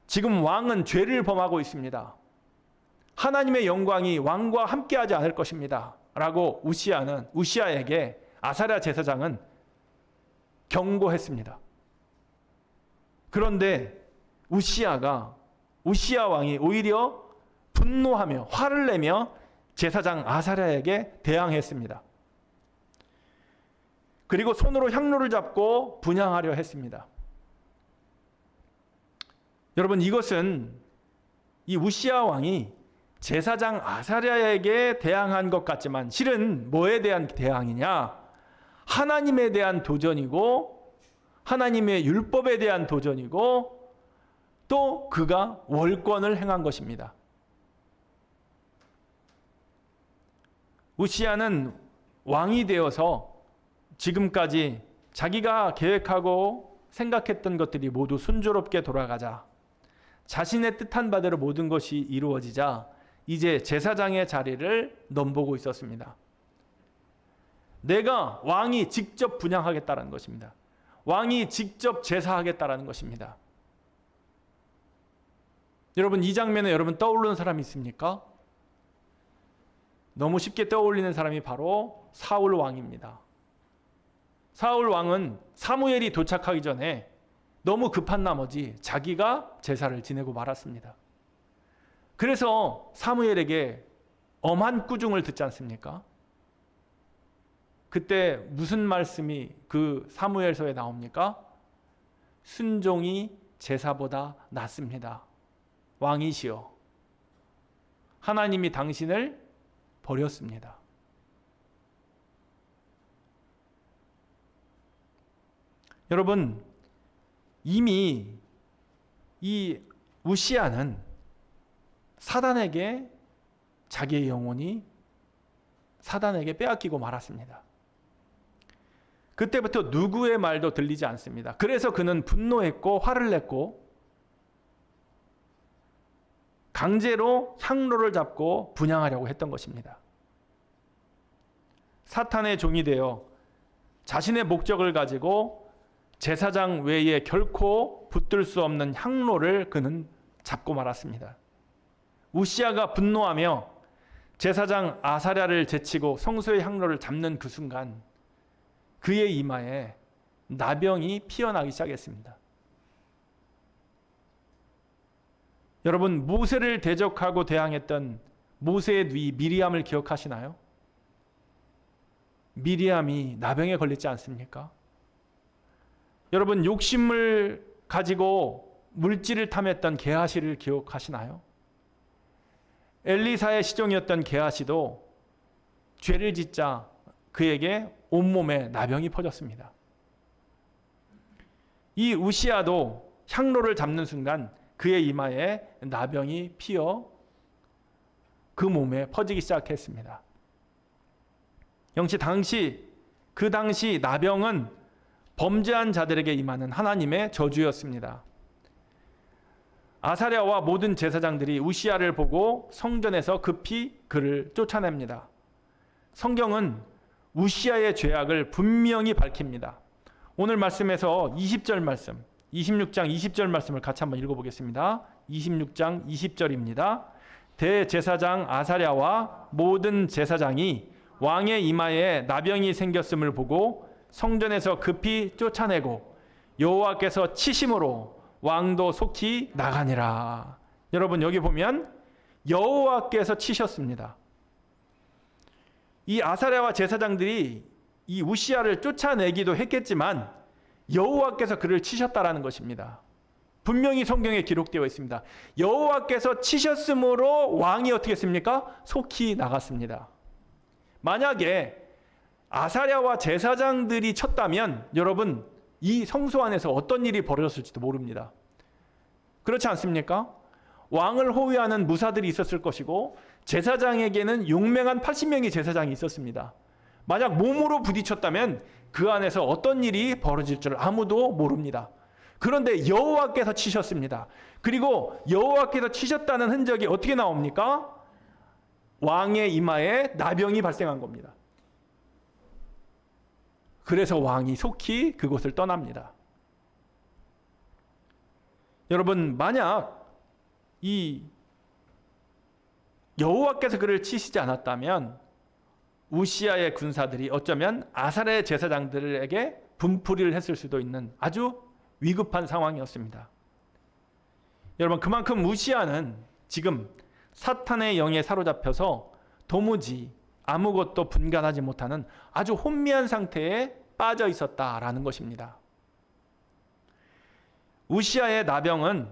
지금 왕은 죄를 범하고 있습니다. 하나님의 영광이 왕과 함께하지 않을 것입니다. 라고 우시야에게 아사랴 제사장은 경고했습니다. 그런데 우시야 왕이 오히려 분노하며 화를 내며 제사장 아사랴에게 대항했습니다. 그리고 손으로 향로를 잡고 분향하려 했습니다. 여러분, 이것은 이 우시야 왕이 제사장 아사랴에게 대항한 것 같지만 실은 뭐에 대한 대항이냐? 하나님에 대한 도전이고 하나님의 율법에 대한 도전이고 또 그가 월권을 행한 것입니다. 우시야는 왕이 되어서 지금까지 자기가 계획하고 생각했던 것들이 모두 순조롭게 돌아가자, 자신의 뜻한 바대로 모든 것이 이루어지자 이제 제사장의 자리를 넘보고 있었습니다. 내가 왕이 직접 분향하겠다는 것입니다. 왕이 직접 제사하겠다는 것입니다. 여러분, 이 장면에 여러분 떠오르는 사람이 있습니까? 너무 쉽게 떠올리는 사람이 바로 사울 왕입니다. 사울 왕은 사무엘이 도착하기 전에 너무 급한 나머지 자기가 제사를 지내고 말았습니다. 그래서 사무엘에게 엄한 꾸중을 듣지 않습니까? 그때 무슨 말씀이 그 사무엘서에 나옵니까? 순종이 제사보다 낫습니다. 왕이시여, 하나님이 당신을 버렸습니다. 여러분, 이미 이 우시야는 사단에게 자기의 영혼이 사단에게 빼앗기고 말았습니다. 그때부터 누구의 말도 들리지 않습니다. 그래서 그는 분노했고 화를 냈고 강제로 향로를 잡고 분향하려고 했던 것입니다. 사탄의 종이 되어 자신의 목적을 가지고 제사장 외에 결코 붙들 수 없는 향로를 그는 잡고 말았습니다. 우시야가 분노하며 제사장 아사랴를 제치고 성소의 향로를 잡는 그 순간 그의 이마에 나병이 피어나기 시작했습니다. 여러분, 모세를 대적하고 대항했던 모세의 누이 미리암을 기억하시나요? 미리암이 나병에 걸리지 않습니까? 여러분, 욕심을 가지고 물질을 탐했던 게하시를 기억하시나요? 엘리사의 시종이었던 게하시도 죄를 짓자 그에게 온몸에 나병이 퍼졌습니다. 이 우시야도 향로를 잡는 순간 그의 이마에 나병이 피어 그 몸에 퍼지기 시작했습니다. 역시 그 당시 나병은 범죄한 자들에게 임하는 하나님의 저주였습니다. 아사랴와 모든 제사장들이 우시야를 보고 성전에서 급히 그를 쫓아냅니다. 성경은 우시야의 죄악을 분명히 밝힙니다. 오늘 말씀에서 20절 말씀, 26장 20절 말씀을 같이 한번 읽어보겠습니다. 26장 20절입니다. 대제사장 아사랴와 모든 제사장이 왕의 이마에 나병이 생겼음을 보고 성전에서 급히 쫓아내고 여호와께서 치심으로 왕도 속히 나가니라. 여러분, 여기 보면 여호와께서 치셨습니다. 이 아사랴와 제사장들이 이 우시야를 쫓아내기도 했겠지만 여호와께서 그를 치셨다라는 것입니다. 분명히 성경에 기록되어 있습니다. 여호와께서 치셨으므로 왕이 어떻게 했습니까? 속히 나갔습니다. 만약에 아사랴와 제사장들이 쳤다면 여러분, 이 성소 안에서 어떤 일이 벌어졌을지도 모릅니다. 그렇지 않습니까? 왕을 호위하는 무사들이 있었을 것이고 제사장에게는 용맹한 80명의 제사장이 있었습니다. 만약 몸으로 부딪혔다면 그 안에서 어떤 일이 벌어질 줄 아무도 모릅니다. 그런데 여호와께서 치셨습니다. 그리고 여호와께서 치셨다는 흔적이 어떻게 나옵니까? 왕의 이마에 나병이 발생한 겁니다. 그래서 왕이 속히 그곳을 떠납니다. 여러분, 만약 이 여호와께서 그를 치시지 않았다면 우시야의 군사들이 어쩌면 아사랴의 제사장들에게 분풀이를 했을 수도 있는 아주 위급한 상황이었습니다. 여러분, 그만큼 우시야는 지금 사탄의 영에 사로잡혀서 도무지 아무것도 분간하지 못하는 아주 혼미한 상태에 빠져 있었다라는 것입니다. 우시야의 나병은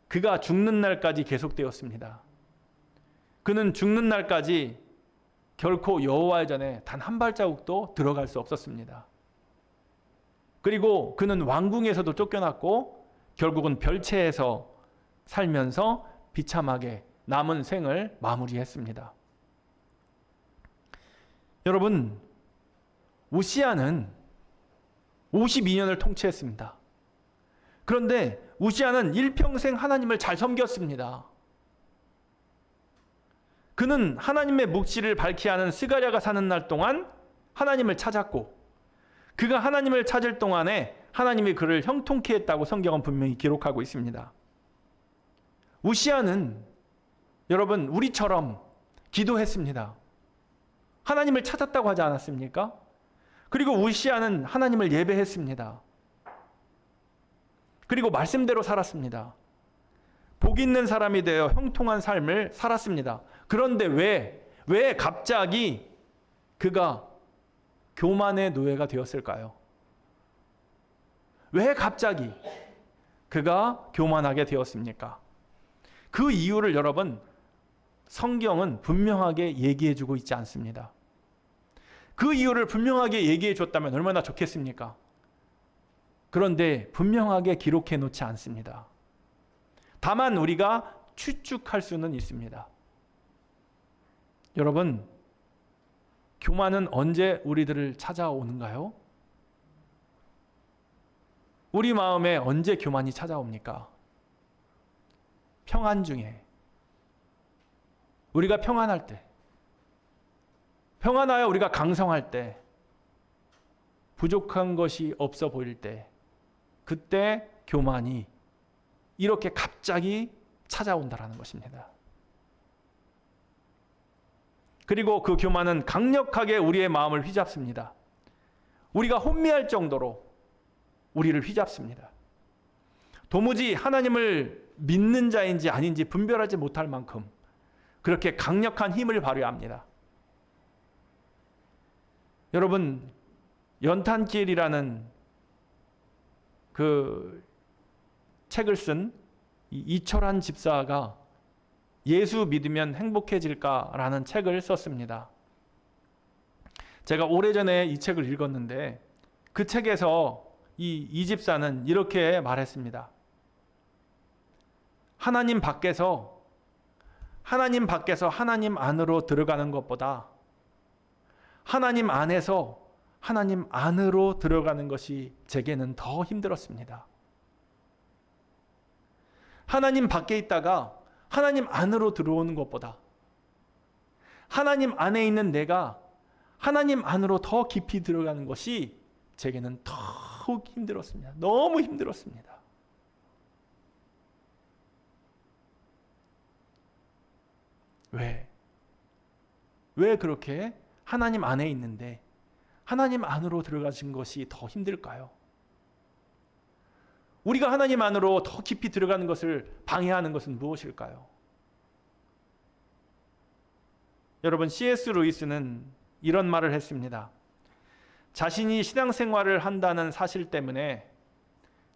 그가 죽는 날까지 계속되었습니다. 그는 죽는 날까지 결코 여호와의 전에 단 한 발자국도 들어갈 수 없었습니다. 그리고 그는 왕궁에서도 쫓겨났고 결국은 별채에서 살면서 비참하게 남은 생을 마무리했습니다. 여러분, 우시야는 52년을 통치했습니다. 그런데 우시야는 일평생 하나님을 잘 섬겼습니다. 그는 하나님의 묵시를 밝히 하는 스가랴가 사는 날 동안 하나님을 찾았고, 그가 하나님을 찾을 동안에 하나님이 그를 형통케 했다고 성경은 분명히 기록하고 있습니다. 우시야는 여러분 우리처럼 기도했습니다. 하나님을 찾았다고 하지 않았습니까? 그리고 우시야는 하나님을 예배했습니다. 그리고 말씀대로 살았습니다. 복 있는 사람이 되어 형통한 삶을 살았습니다. 그런데 왜 갑자기 그가 교만의 노예가 되었을까요? 왜 갑자기 그가 교만하게 되었습니까? 그 이유를 여러분, 성경은 분명하게 얘기해 주고 있지 않습니다. 그 이유를 분명하게 얘기해 줬다면 얼마나 좋겠습니까? 그런데 분명하게 기록해 놓지 않습니다. 다만 우리가 추측할 수는 있습니다. 여러분, 교만은 언제 우리들을 찾아오는가요? 우리 마음에 언제 교만이 찾아옵니까? 평안 중에, 우리가 평안할 때, 평안하여 우리가 강성할 때, 부족한 것이 없어 보일 때, 그때 교만이 이렇게 갑자기 찾아온다라는 것입니다. 그리고 그 교만은 강력하게 우리의 마음을 휘잡습니다. 우리가 혼미할 정도로 우리를 휘잡습니다. 도무지 하나님을 믿는 자인지 아닌지 분별하지 못할 만큼 그렇게 강력한 힘을 발휘합니다. 여러분, 연탄길이라는 그 책을 쓴 이철환 집사가 예수 믿으면 행복해질까라는 책을 썼습니다. 제가 오래전에 이 책을 읽었는데 그 책에서 이 집사는 이렇게 말했습니다. 하나님 밖에서 하나님 안으로 들어가는 것보다 하나님 안에서 하나님 안으로 들어가는 것이 제게는 더 힘들었습니다. 하나님 밖에 있다가 하나님 안으로 들어오는 것보다 하나님 안에 있는 내가 하나님 안으로 더 깊이 들어가는 것이 제게는 더욱 힘들었습니다. 너무 힘들었습니다. 왜 그렇게 하나님 안에 있는데 하나님 안으로 들어가신 것이 더 힘들까요? 우리가 하나님 안으로 더 깊이 들어가는 것을 방해하는 것은 무엇일까요? 여러분, C.S. 루이스는 이런 말을 했습니다. 자신이 신앙생활을 한다는 사실 때문에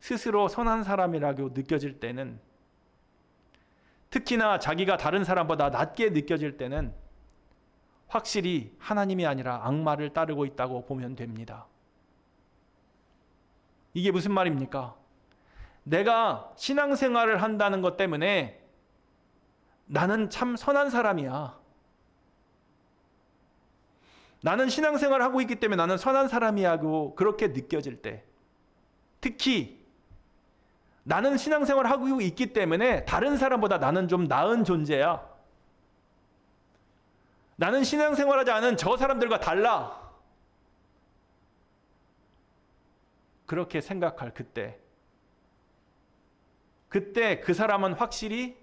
스스로 선한 사람이라고 느껴질 때는, 특히나 자기가 다른 사람보다 낮게 느껴질 때는 확실히 하나님이 아니라 악마를 따르고 있다고 보면 됩니다. 이게 무슨 말입니까? 내가 신앙생활을 한다는 것 때문에 나는 참 선한 사람이야. 나는 신앙생활을 하고 있기 때문에 나는 선한 사람이라고 그렇게 느껴질 때, 특히 나는 신앙생활을 하고 있기 때문에 다른 사람보다 나는 좀 나은 존재야. 나는 신앙생활하지 않은 저 사람들과 달라. 그렇게 생각할 그때 그 사람은 확실히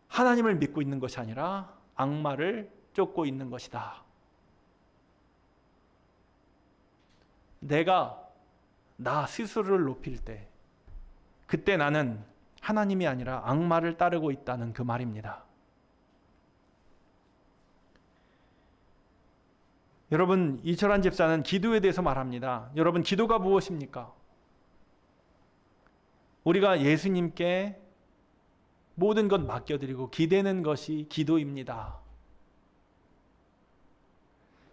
하나님을 믿고 있는 것이 아니라 악마를 쫓고 있는 것이다. 내가 나 스스로를 높일 때, 그때 나는 하나님이 아니라 악마를 따르고 있다는 그 말입니다. 여러분, 이철환 집사는 기도에 대해서 말합니다. 여러분, 기도가 무엇입니까? 우리가 예수님께 모든 것 맡겨드리고 기대는 것이 기도입니다.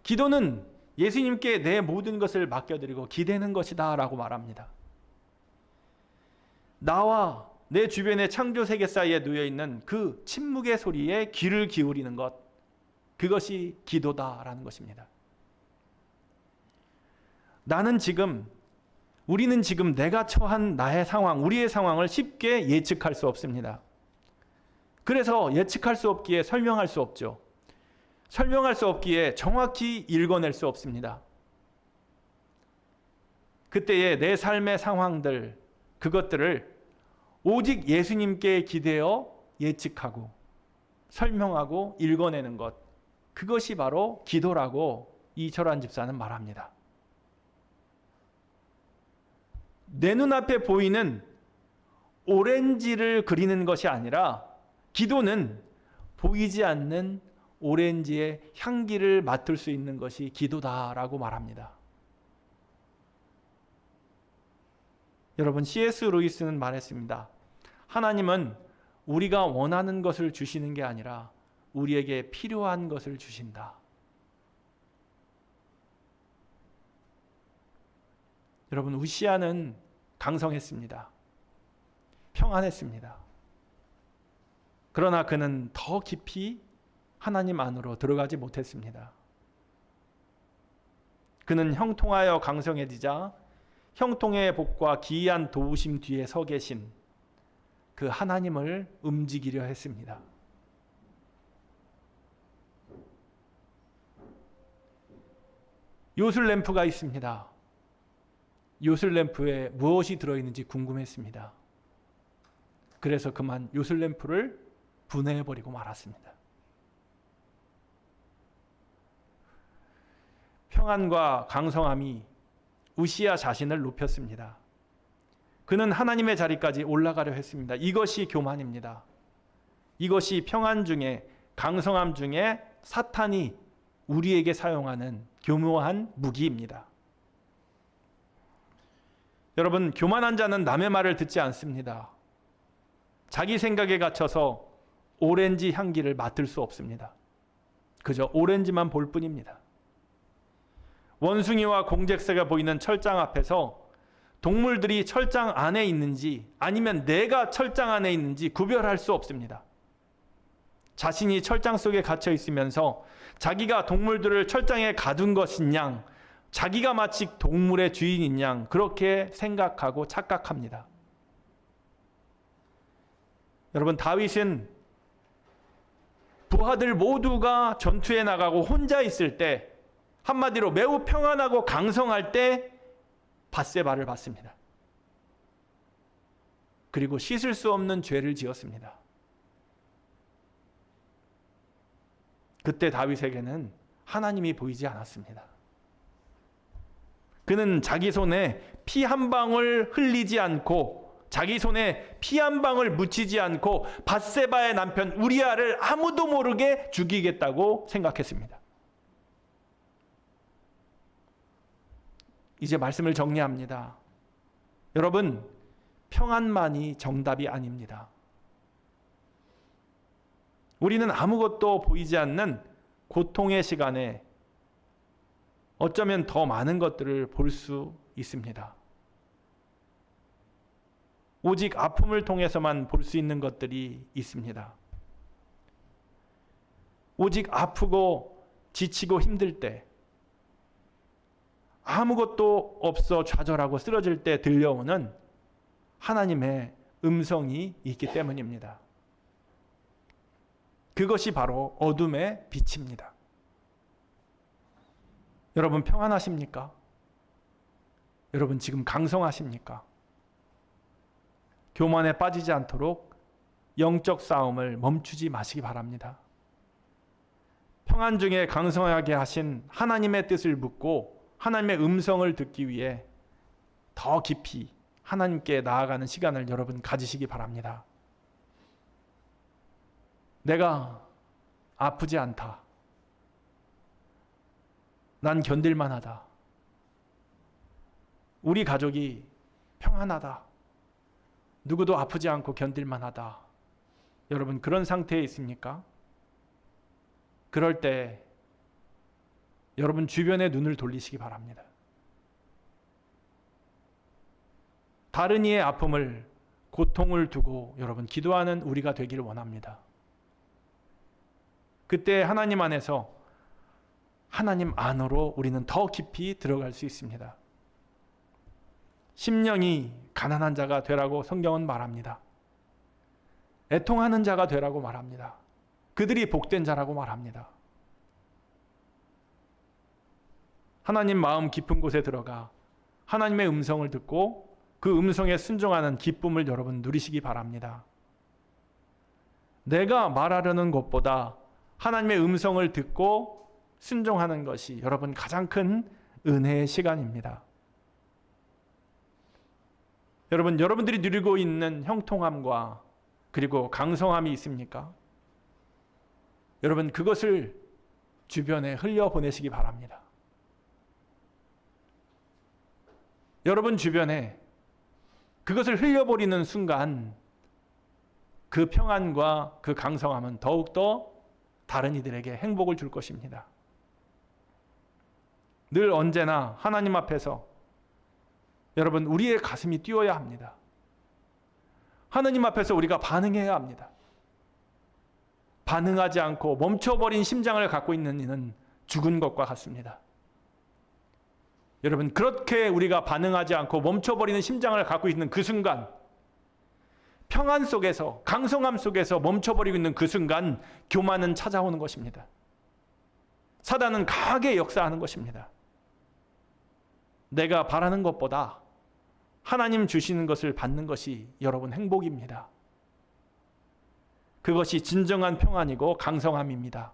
기도는 예수님께 내 모든 것을 맡겨드리고 기대는 것이다 라고 말합니다. 나와 내 주변의 창조 세계 사이에 놓여있는 그 침묵의 소리에 귀를 기울이는 것, 그것이 기도다라는 것입니다. 우리는 지금 내가 처한 나의 상황, 우리의 상황을 쉽게 예측할 수 없습니다. 그래서 예측할 수 없기에 설명할 수 없죠. 설명할 수 없기에 정확히 읽어낼 수 없습니다. 그때의 내 삶의 상황들, 그것들을 오직 예수님께 기대어 예측하고 설명하고 읽어내는 것, 그것이 바로 기도라고 이철환 집사는 말합니다. 내 눈앞에 보이는 오렌지를 그리는 것이 아니라 기도는 보이지 않는 오렌지의 향기를 맡을 수 있는 것이 기도다라고 말합니다. 여러분, C.S. 루이스는 말했습니다. 하나님은 우리가 원하는 것을 주시는 게 아니라 우리에게 필요한 것을 주신다. 여러분, 우시아는 강성했습니다. 평안했습니다. 그러나 그는 더 깊이 하나님 안으로 들어가지 못했습니다. 그는 형통하여 강성해지자 형통의 복과 기이한 도우심 뒤에 서 계신 그 하나님을 움직이려 했습니다. 요술램프가 있습니다. 요술램프에 무엇이 들어있는지 궁금했습니다. 그래서 그만 요술램프를 분해해버리고 말았습니다. 평안과 강성함이 우시아 자신을 높였습니다. 그는 하나님의 자리까지 올라가려 했습니다. 이것이 교만입니다. 이것이 평안 중에, 강성함 중에 사탄이 우리에게 사용하는 교묘한 무기입니다. 여러분, 교만한 자는 남의 말을 듣지 않습니다. 자기 생각에 갇혀서 오렌지 향기를 맡을 수 없습니다. 그저 오렌지만 볼 뿐입니다. 원숭이와 공작새가 보이는 철장 앞에서 동물들이 철장 안에 있는지 아니면 내가 철장 안에 있는지 구별할 수 없습니다. 자신이 철장 속에 갇혀 있으면서 자기가 동물들을 철장에 가둔 것인 양, 자기가 마치 동물의 주인인 양 그렇게 생각하고 착각합니다. 여러분, 다윗은 부하들 모두가 전투에 나가고 혼자 있을 때, 한마디로 매우 평안하고 강성할 때 밧세바를 받습니다. 그리고 씻을 수 없는 죄를 지었습니다. 그때 다윗에게는 하나님이 보이지 않았습니다. 그는 자기 손에 피 한 방울 흘리지 않고, 자기 손에 피 한 방울 묻히지 않고 밧세바의 남편 우리아를 아무도 모르게 죽이겠다고 생각했습니다. 이제 말씀을 정리합니다. 여러분, 평안만이 정답이 아닙니다. 우리는 아무것도 보이지 않는 고통의 시간에 어쩌면 더 많은 것들을 볼 수 있습니다. 오직 아픔을 통해서만 볼 수 있는 것들이 있습니다. 오직 아프고 지치고 힘들 때, 아무것도 없어 좌절하고 쓰러질 때 들려오는 하나님의 음성이 있기 때문입니다. 그것이 바로 어둠의 빛입니다. 여러분, 평안하십니까? 여러분, 지금 강성하십니까? 교만에 빠지지 않도록 영적 싸움을 멈추지 마시기 바랍니다. 평안 중에 강성하게 하신 하나님의 뜻을 묻고 하나님의 음성을 듣기 위해 더 깊이 하나님께 나아가는 시간을 여러분 가지시기 바랍니다. 내가 아프지 않다. 난 견딜만 하다. 우리 가족이 평안하다. 누구도 아프지 않고 견딜만 하다. 여러분, 그런 상태에 있습니까? 그럴 때 여러분 주변에 눈을 돌리시기 바랍니다. 다른 이의 아픔을, 고통을 두고 여러분 기도하는 우리가 되기를 원합니다. 그때 하나님 안에서, 하나님 안으로 우리는 더 깊이 들어갈 수 있습니다. 심령이 가난한 자가 되라고 성경은 말합니다. 애통하는 자가 되라고 말합니다. 그들이 복된 자라고 말합니다. 하나님 마음 깊은 곳에 들어가 하나님의 음성을 듣고 그 음성에 순종하는 기쁨을 여러분 누리시기 바랍니다. 내가 말하려는 것보다 하나님의 음성을 듣고 순종하는 것이 여러분 가장 큰 은혜의 시간입니다. 여러분, 여러분들이 누리고 있는 형통함과 그리고 강성함이 있습니까? 여러분, 그것을 주변에 흘려보내시기 바랍니다. 여러분 주변에 그것을 흘려버리는 순간 그 평안과 그 강성함은 더욱더 다른 이들에게 행복을 줄 것입니다. 늘 언제나 하나님 앞에서 여러분 우리의 가슴이 뛰어야 합니다. 하나님 앞에서 우리가 반응해야 합니다. 반응하지 않고 멈춰버린 심장을 갖고 있는 이는 죽은 것과 같습니다. 여러분, 그렇게 우리가 반응하지 않고 멈춰버리는 심장을 갖고 있는 그 순간, 평안 속에서, 강성함 속에서 멈춰버리고 있는 그 순간 교만은 찾아오는 것입니다. 사단은 강하게 역사하는 것입니다. 내가 바라는 것보다 하나님 주시는 것을 받는 것이 여러분 행복입니다. 그것이 진정한 평안이고 강성함입니다.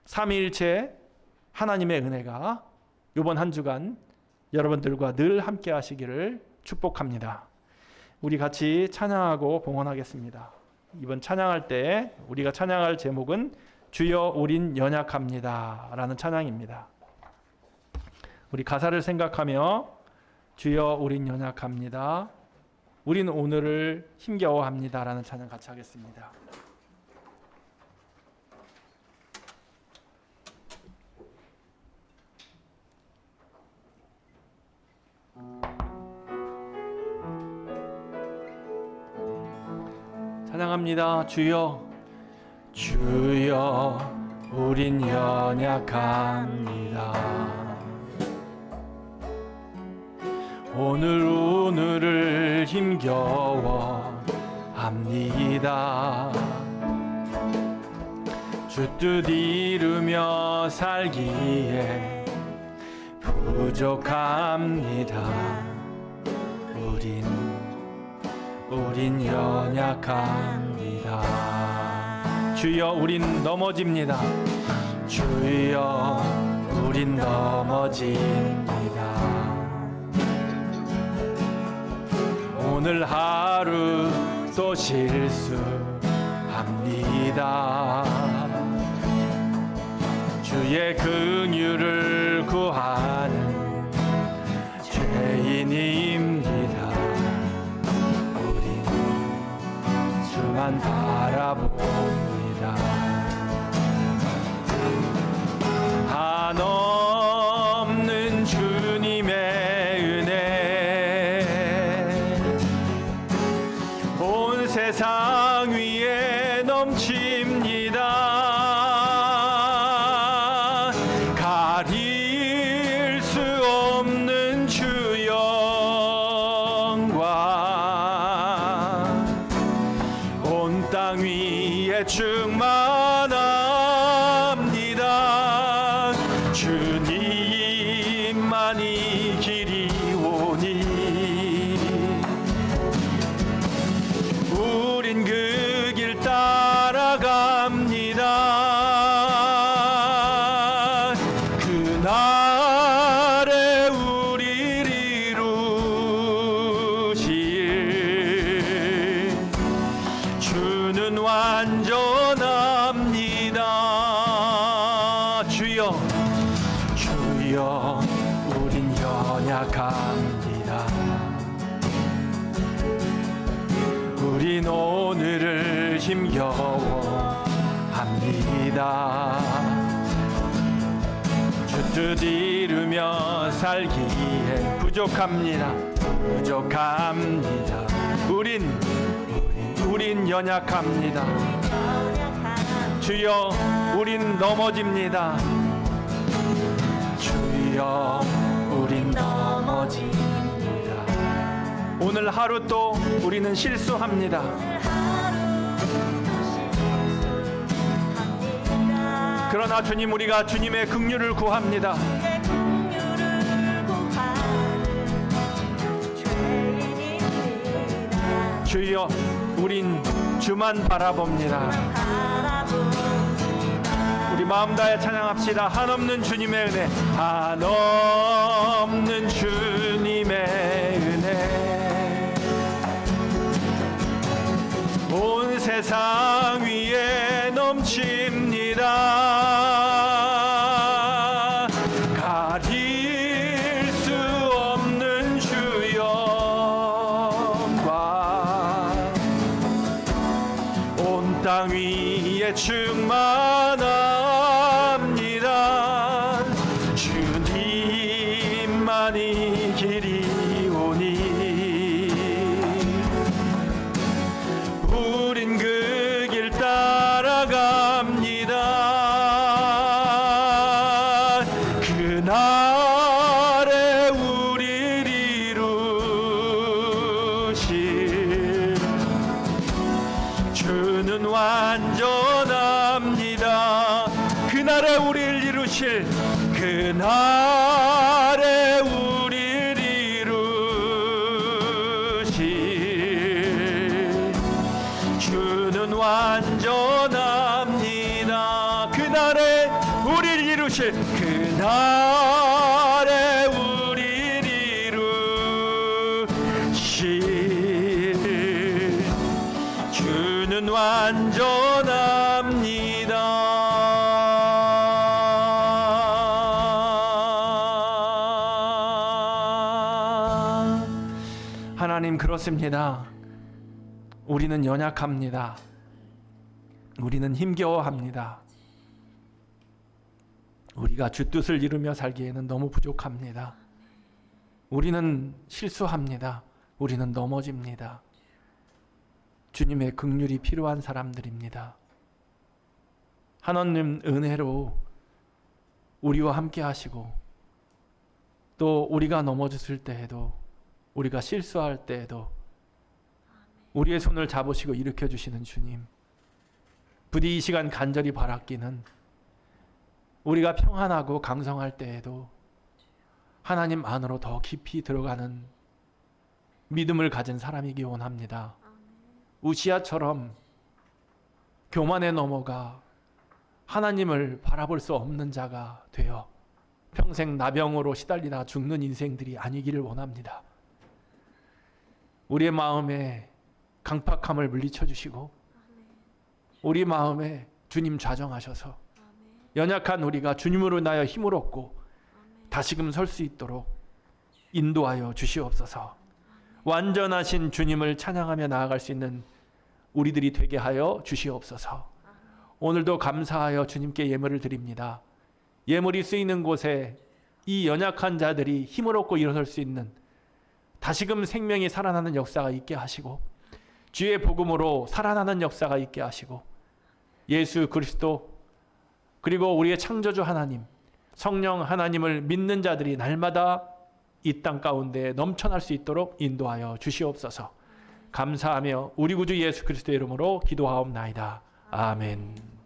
삼위일체 하나님의 은혜가 이번 한 주간 여러분들과 늘 함께 하시기를 축복합니다. 우리 같이 찬양하고 봉헌하겠습니다. 이번 찬양할 때 우리가 찬양할 제목은 주여 우린 연약합니다 라는 찬양입니다. 우리 가사를 생각하며 주여 우린 연약합니다, 우린 오늘을 힘겨워합니다 라는 찬양 같이 하겠습니다. 찬양합니다. 주여, 주여 우린 연약합니다. 오늘을 힘겨워합니다. 주 뜻 이루며 살기에 부족합니다. 우린 연약합니다. 주여 우린 넘어집니다. 주여 우린 넘어집니다. 오늘 하루 또 실수합니다. 주의 긍휼을 구하는 죄인입니다. 우린 주만 바라봅니다. 한없는 주님의 은혜 온 세상 위에 넘칩니다. 가릴 수 없는 주 영광 온 땅 위에 충만합니다. 주님만이 길이오니 우린 그 길 따라갑니다. 그날에 우리를 이루실 주는 완전합니다. 주여, 주여 우린 연약합니다. 우린 오늘을 힘겨워합니다. 뜻 이루며 살기에 부족합니다. 부족합니다. 우린 연약합니다. 주여, 우린 넘어집니다. 주여, 우린 넘어집니다. 오늘 하루 또 우리는 실수합니다. 그러나 주님, 우리가 주님의 긍휼을 구합니다. 주여, 우린 주만 바라봅니다. 우리 마음 다해 찬양합시다. 한없는 주님의 은혜, 한없는 주님의 은혜, 온 세상 위에 넘칩니다. 가릴 수 없는 주 영광, 온 땅 위에 충만합니다. 주님만이 길이오니 우린 그 길 따라갑니다. 그날에 우릴 이루실 주는 완전합니다. 그날에 우리를 이루실, 그날에 우리를 이루실 주는 완전합니다. 그날에 우리를 이루실, 그날에 우리를 이루실 주는 완전합니다. 하나님, 그렇습니다. 우리는 연약합니다. 우리는 힘겨워합니다. 우리가 주 뜻을 이루며 살기에는 너무 부족합니다. 우리는 실수합니다. 우리는 넘어집니다. 주님의 긍휼이 필요한 사람들입니다. 하나님 은혜로 우리와 함께 하시고, 또 우리가 넘어졌을 때에도, 우리가 실수할 때에도 우리의 손을 잡으시고 일으켜 주시는 주님, 부디 이 시간 간절히 바랐기는 우리가 평안하고 강성할 때에도 하나님 안으로 더 깊이 들어가는 믿음을 가진 사람이기 원합니다. 우시아처럼 교만에 넘어가 하나님을 바라볼 수 없는 자가 되어 평생 나병으로 시달리다 죽는 인생들이 아니기를 원합니다. 우리의 마음에 강팍함을 물리쳐 주시고, 우리 마음에 주님 좌정하셔서 연약한 우리가 주님으로 인하여 힘을 얻고 다시금 설 수 있도록 인도하여 주시옵소서. 완전하신 주님을 찬양하며 나아갈 수 있는 우리들이 되게 하여 주시옵소서. 오늘도 감사하여 주님께 예물을 드립니다. 예물이 쓰이는 곳에 이 연약한 자들이 힘을 얻고 일어설 수 있는 다시금 생명이 살아나는 역사가 있게 하시고, 주의 복음으로 살아나는 역사가 있게 하시고, 예수 그리스도 그리고 우리의 창조주 하나님, 성령 하나님을 믿는 자들이 날마다 이 땅 가운데 넘쳐날 수 있도록 인도하여 주시옵소서. 감사하며 우리 구주 예수 그리스도의 이름으로 기도하옵나이다. 아멘.